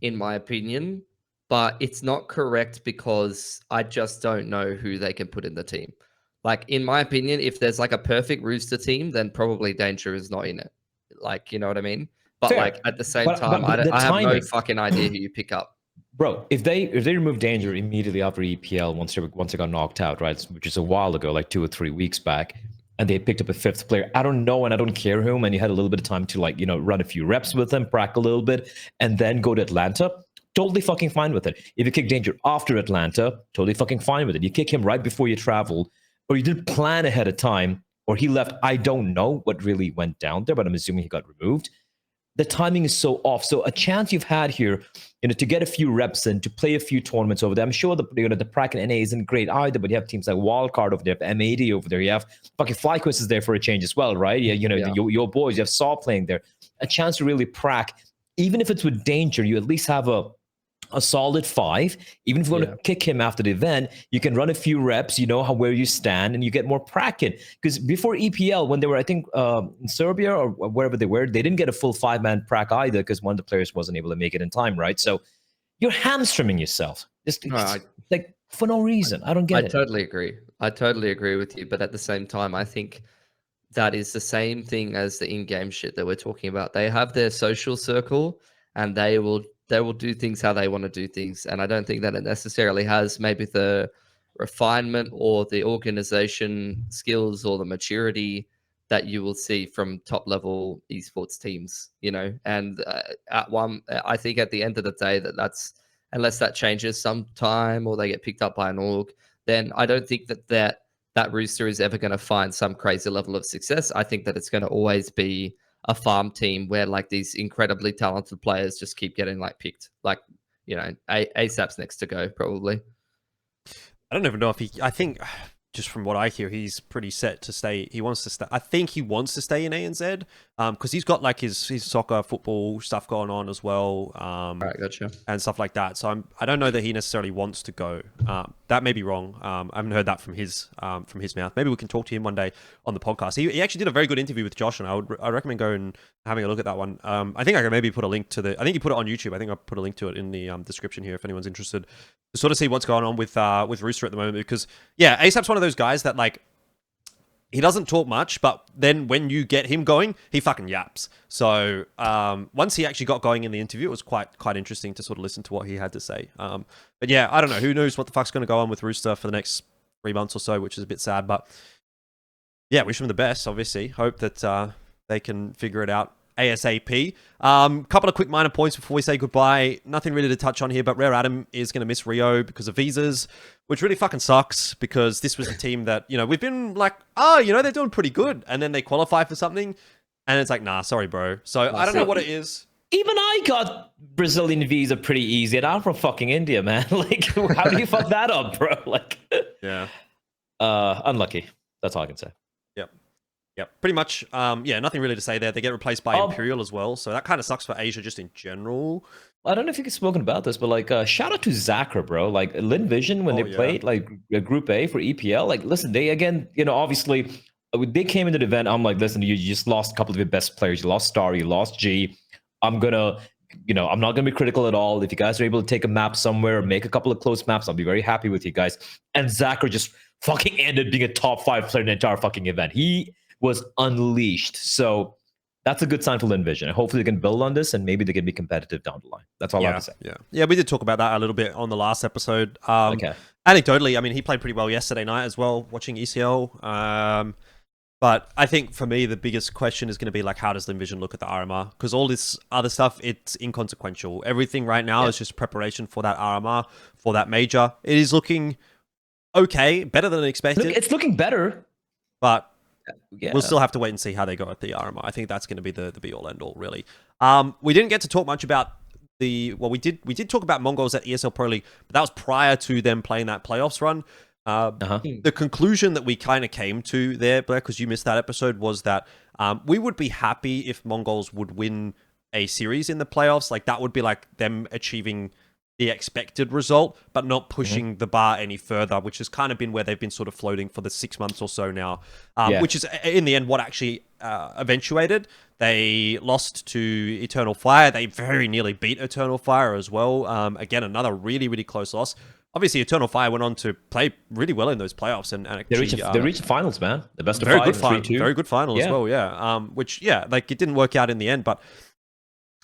in my opinion, but it's not correct because I just don't know who they can put in the team. Like, in my opinion, if there's like a perfect Rooster team, then probably Danger is not in it. Like, you know what I mean? But fair. Like, at the same time, I have no fucking idea who you pick up. Bro, if they remove Danger immediately after EPL, once they got knocked out, right, which is a while ago, like 2 or 3 weeks back, and they picked up a 5th player, I don't know and I don't care whom, and you had a little bit of time to, like, run a few reps with them, prac a little bit, and then go to Atlanta, totally fucking fine with it. If you kick Danger after Atlanta, totally fucking fine with it. You kick him right before you traveled, or you didn't plan ahead of time, or he left. I don't know what really went down there, but I'm assuming he got removed. The timing is so off. So a chance you've had here, to get a few reps in, to play a few tournaments over there. I'm sure the prac and NA isn't great either, but you have teams like Wildcard over there, M80 over there. You have fucking FlyQuest is there for a change as well, right? Yeah, your boys, you have Saw playing there. A chance to really prac, even if it's with Danger, you at least have a solid 5. Even if you want to kick him after the event, you can run a few reps, where you stand, and you get more prac in. Because before EPL, when they were, I think, in Serbia or wherever they were, they didn't get a full 5-man prac either because one of the players wasn't able to make it in time, right? So you're hamstringing yourself. Like, for no reason. I don't get it. I totally agree with you. But at the same time, I think that is the same thing as the in-game shit that we're talking about. They have their social circle, and they will do things how they want to do things. And I don't think that it necessarily has maybe the refinement or the organization skills or the maturity that you will see from top level esports teams, and I think at the end of the day that's, unless that changes sometime or they get picked up by an org, then I don't think that Rooster is ever going to find some crazy level of success. I think that it's going to always be a farm team where like these incredibly talented players just keep getting like picked. Like, ASAP's next to go probably. I don't even know if I think just from what I hear, he's pretty set to stay. He wants to stay. I think he wants to stay in ANZ because he's got like his soccer, football stuff going on as well. Right, gotcha. And stuff like that. So I don't know that he necessarily wants to go. That may be wrong. I haven't heard that from his mouth. Maybe we can talk to him one day on the podcast. He actually did a very good interview with Josh, and I recommend going and having a look at that one. I think I can maybe put a link to I think he put it on YouTube. I think I'll put a link to it in the description here if anyone's interested to sort of see what's going on with Rooster at the moment. Because yeah, ASAP's one of those guys that like, he doesn't talk much, but then when you get him going, he fucking yaps. So once he actually got going in the interview, it was quite interesting to sort of listen to what he had to say. But yeah, I don't know. Who knows what the fuck's going to go on with Rooster for the next 3 months or so, which is a bit sad. But yeah, wish him the best, obviously. Hope that they can figure it out ASAP. Couple of quick minor points before we say goodbye. Nothing really to touch on here, but Rare Adam is going to miss Rio because of visas, which really fucking sucks because this was a team that, we've been like, they're doing pretty good. And then they qualify for something and it's like, nah, sorry, bro. So I don't know what it is. Even I got Brazilian visa pretty easy and I'm from fucking India, man. Like, how do you fuck that up, bro? Like, yeah. Unlucky. That's all I can say. Yep, pretty much. Nothing really to say there. They get replaced by Imperial as well, so that kind of sucks for Asia just in general. I don't know if you've spoken about this, but like, shout out to Zachar, bro. Like, Lin Vision, when they played like Group A for EPL, like, listen, they again, obviously, they came into the event. I'm like, listen, you just lost a couple of your best players. You lost Star, you lost G. I'm gonna I'm not going to be critical at all. If you guys are able to take a map somewhere or make a couple of close maps, I'll be very happy with you guys. And Zachary just fucking ended being a top 5 player in the entire fucking event. He was unleashed. So that's a good sign for Lin Vision. Hopefully they can build on this and maybe they can be competitive down the line. That's all I have to say. Yeah, we did talk about that a little bit on the last episode. Okay. Anecdotally, I mean, he played pretty well yesterday night as well, watching ECL. But I think for me, the biggest question is going to be like, how does Lin Vision look at the RMR? Because all this other stuff, it's inconsequential. Everything right now is just preparation for that RMR, for that major. It is looking okay, better than expected. It's looking better. But we'll still have to wait and see how they go at the RMR. I think that's going to be the be all end all, really. We didn't get to talk much about we did talk about Mongolz at ESL Pro League, but that was prior to them playing that playoffs run. The conclusion that we kind of came to there, Blair, because you missed that episode, was that we would be happy if Mongolz would win a series in the playoffs. Like, that would be like them achieving the expected result, but not pushing the bar any further, which has kind of been where they've been sort of floating for the 6 months or so now, which is in the end what actually eventuated. They lost to Eternal Fire. They very nearly beat Eternal Fire as well. Again, another really, really close loss. Obviously, Eternal Fire went on to play really well in those playoffs, and actually, they reached the finals, man. The best of very 5, good final, 3-2. very good final as well. Yeah, which like it didn't work out in the end, but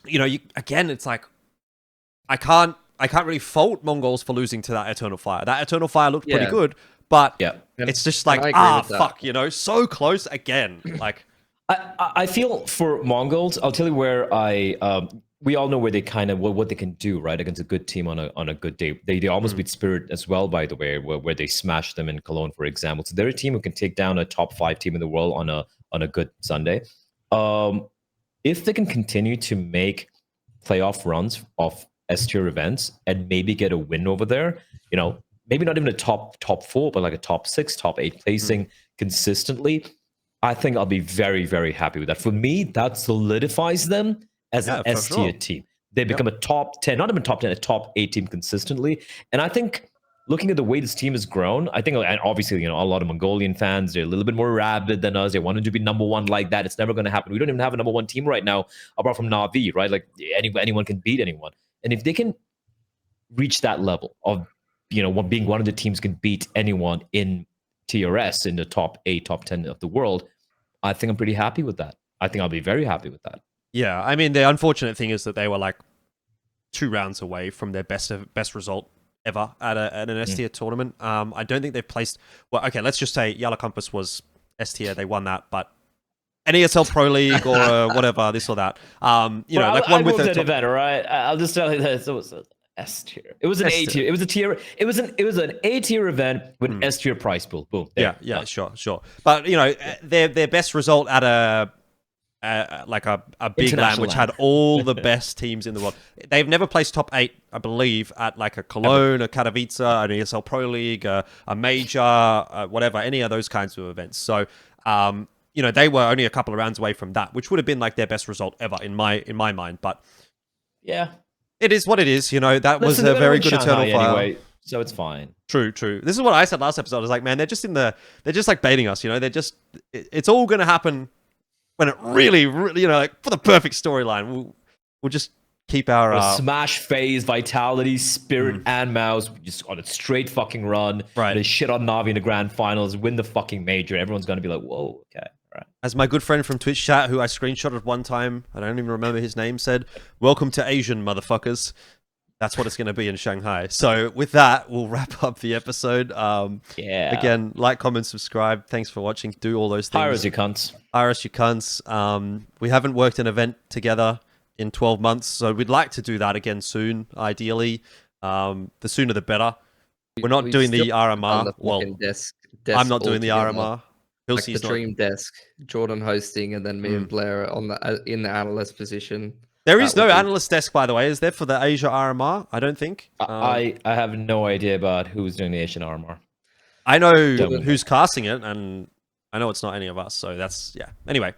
again, it's like I can't really fault Mongolz for losing to that Eternal Fire. That Eternal Fire looked pretty good, but it's just like fuck, so close again. Like I feel for Mongolz, I'll tell you where we all know where they kind of what they can do, right, against a good team on a good day. They almost beat Spirit as well, by the way, where they smashed them in Cologne, for example. So they're a team who can take down a top 5 team in the world on a good Sunday. If they can continue to make playoff runs of S-tier events and maybe get a win over there, maybe not even a top 4, but like a top 6, top 8 placing consistently, I think I'll be very, very happy with that. For me, that solidifies them as an S-tier team. They become a top 10, not even top 10, a top 8 team consistently. And I think looking at the way this team has grown, I think, and obviously, a lot of Mongolian fans, they're a little bit more rabid than us. They wanted to be number 1 like that. It's never going to happen. We don't even have a number 1 team right now, apart from Na'Vi, right? Like anyone can beat anyone. And if they can reach that level of, being one of the teams can beat anyone in TRS in the top 8, top 10 of the world, I think I'm pretty happy with that. I think I'll be very happy with that. Yeah, I mean, the unfortunate thing is that they were like 2 rounds away from their best result ever at an S-tier tournament. I don't think they've placed... Well, okay, let's just say Yala Compass was S-tier. They won that, but an ESL Pro League or whatever, this or that. Like one with that event, all right? I'll just tell you that it was an S-tier. It was an A-tier. It was a tier. It was an A-tier event with S-tier prize pool. Boom. Yeah, sure. But their best result at a big LAN, which had all the best teams in the world. They've never placed top 8, I believe, at like a Cologne, a Katowice, an ESL Pro League, a major, whatever, any of those kinds of events. So, they were only a couple of rounds away from that, which would have been like their best result ever in my mind. But yeah, it is what it is. That was a very good Eternal Fire. Anyway, so it's fine. True. This is what I said last episode. I was like, man, they're just like baiting us. It's all going to happen when it really, like for the perfect storyline. We'll just keep our smash phase, vitality, spirit, and mouse just on a straight fucking run. Right. They shit on Na'Vi in the grand finals, win the fucking major. Everyone's gonna be like, whoa, okay. Right. As my good friend from Twitch chat, who I screenshotted one time, I don't even remember his name, said, "Welcome to Asian, motherfuckers." That's what it's going to be in Shanghai. So with that, we'll wrap up the episode. Again, like, comment, subscribe. Thanks for watching. Do all those things. Hire us, you cunts. Hire us, you cunts. We haven't worked an event together in 12 months, so we'd like to do that again soon, ideally. The sooner the better. We're not doing the RMR. Well, desk I'm not doing the RMR. Like the dream desk, Jordan hosting, and then me and Blair on in the analyst position. There is no analyst desk, by the way. Is there for the Asia RMR? I don't think. I have no idea about who's doing the Asian RMR. I know who's casting it, and I know it's not any of us. So that's, Anyway.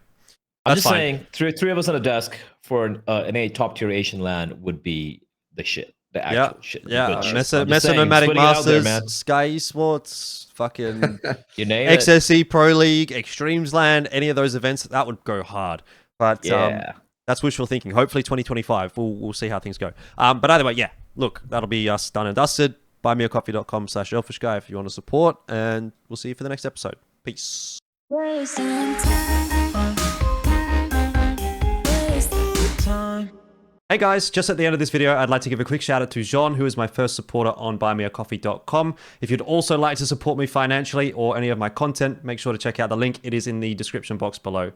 I'm just saying, three of us on a desk for an A top-tier Asian LAN would be the shit. The actual shit. Yeah, Mesa Nomadic Masters, Sky Esports, fucking you name XSE Pro League, Extremes LAN, any of those events, that would go hard. But That's wishful thinking. Hopefully 2025. We'll see how things go. But either way, yeah, look, that'll be us done and dusted. buymeacoffee.com/Elfishguy if you want to support, and we'll see you for the next episode. Peace. Hey guys, just at the end of this video, I'd like to give a quick shout out to Jean, who is my first supporter on buymeacoffee.com. If you'd also like to support me financially or any of my content, make sure to check out the link. It is in the description box below.